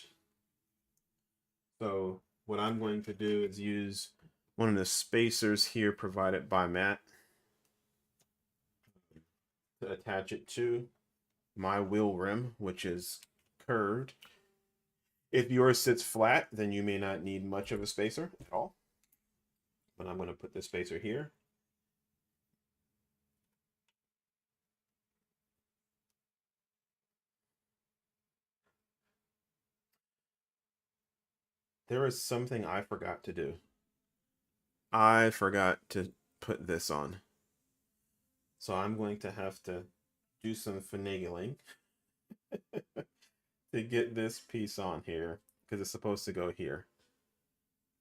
So what I'm going to do is use one of the spacers here provided by Matt to attach it to my wheel rim, which is curved. If yours sits flat, then you may not need much of a spacer at all. But I'm going to put the spacer here. There is something I forgot to do. I forgot to put this on. So I'm going to have to do some finagling to get this piece on here because it's supposed to go here.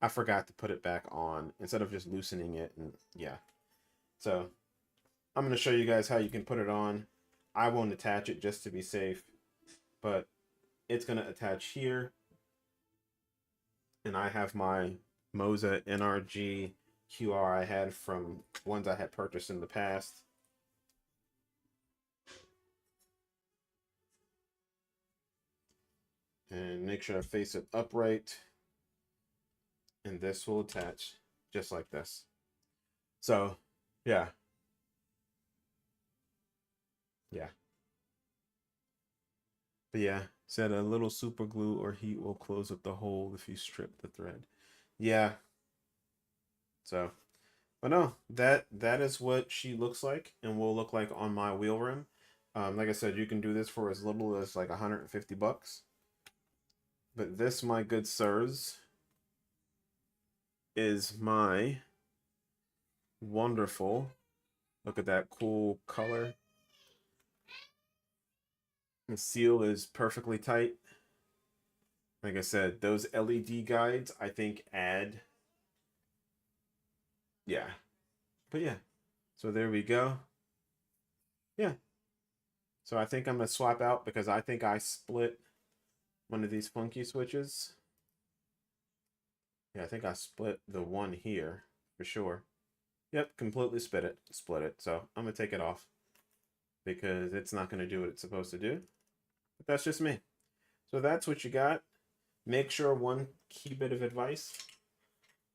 I forgot to put it back on instead of just loosening it, and yeah. So I'm going to show you guys how you can put it on. I won't attach it just to be safe, but it's going to attach here. And I have my Moza NRG QR I had from ones I had purchased in the past. And make sure I face it upright. And this will attach just like this. So, yeah. Yeah. But yeah, said a little super glue or heat will close up the hole if you strip the thread. Yeah. So, but no, that is what she looks like and will look like on my wheel rim. Like I said, you can do this for as little as like 150 bucks. But this, my good sirs, is my wonderful, look at that cool color. The seal is perfectly tight. Like I said, those LED guides, I think, add. Yeah. But yeah. So there we go. Yeah. So I think I'm going to swap out because I think I split one of these funky switches. Yeah, I think I split the one here for sure. Yep, completely split it. So I'm going to take it off because it's not going to do what it's supposed to do. But that's just me. So that's what you got. Make sure, one key bit of advice,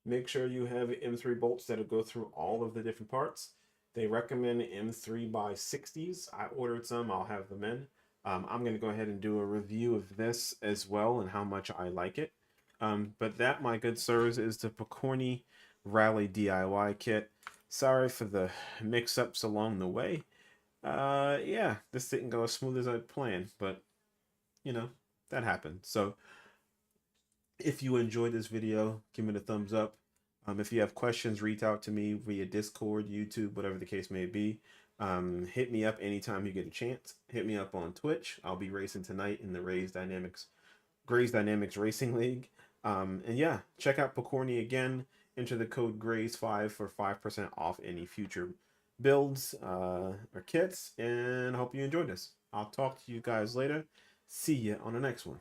make sure you have M3 bolts that'll go through all of the different parts. They recommend M3 by 60s. I ordered some, I'll have them in. I'm going to go ahead and do a review of this as well and how much I like it. But that, my good sirs, is the Pokornyi Rally DIY kit. Sorry for the mix-ups along the way. Yeah, this didn't go as smooth as I planned, but, you know, that happened. So, if you enjoyed this video, give it a thumbs up. If you have questions, reach out to me via Discord, YouTube, whatever the case may be. Hit me up anytime you get a chance. Hit me up on Twitch. I'll be racing tonight in the Grayze Dynamics Racing League. And yeah, check out Pokornyi again. Enter the code Grayze5 for 5% off any future builds or kits. And I hope you enjoyed this. I'll talk to you guys later. See ya on the next one.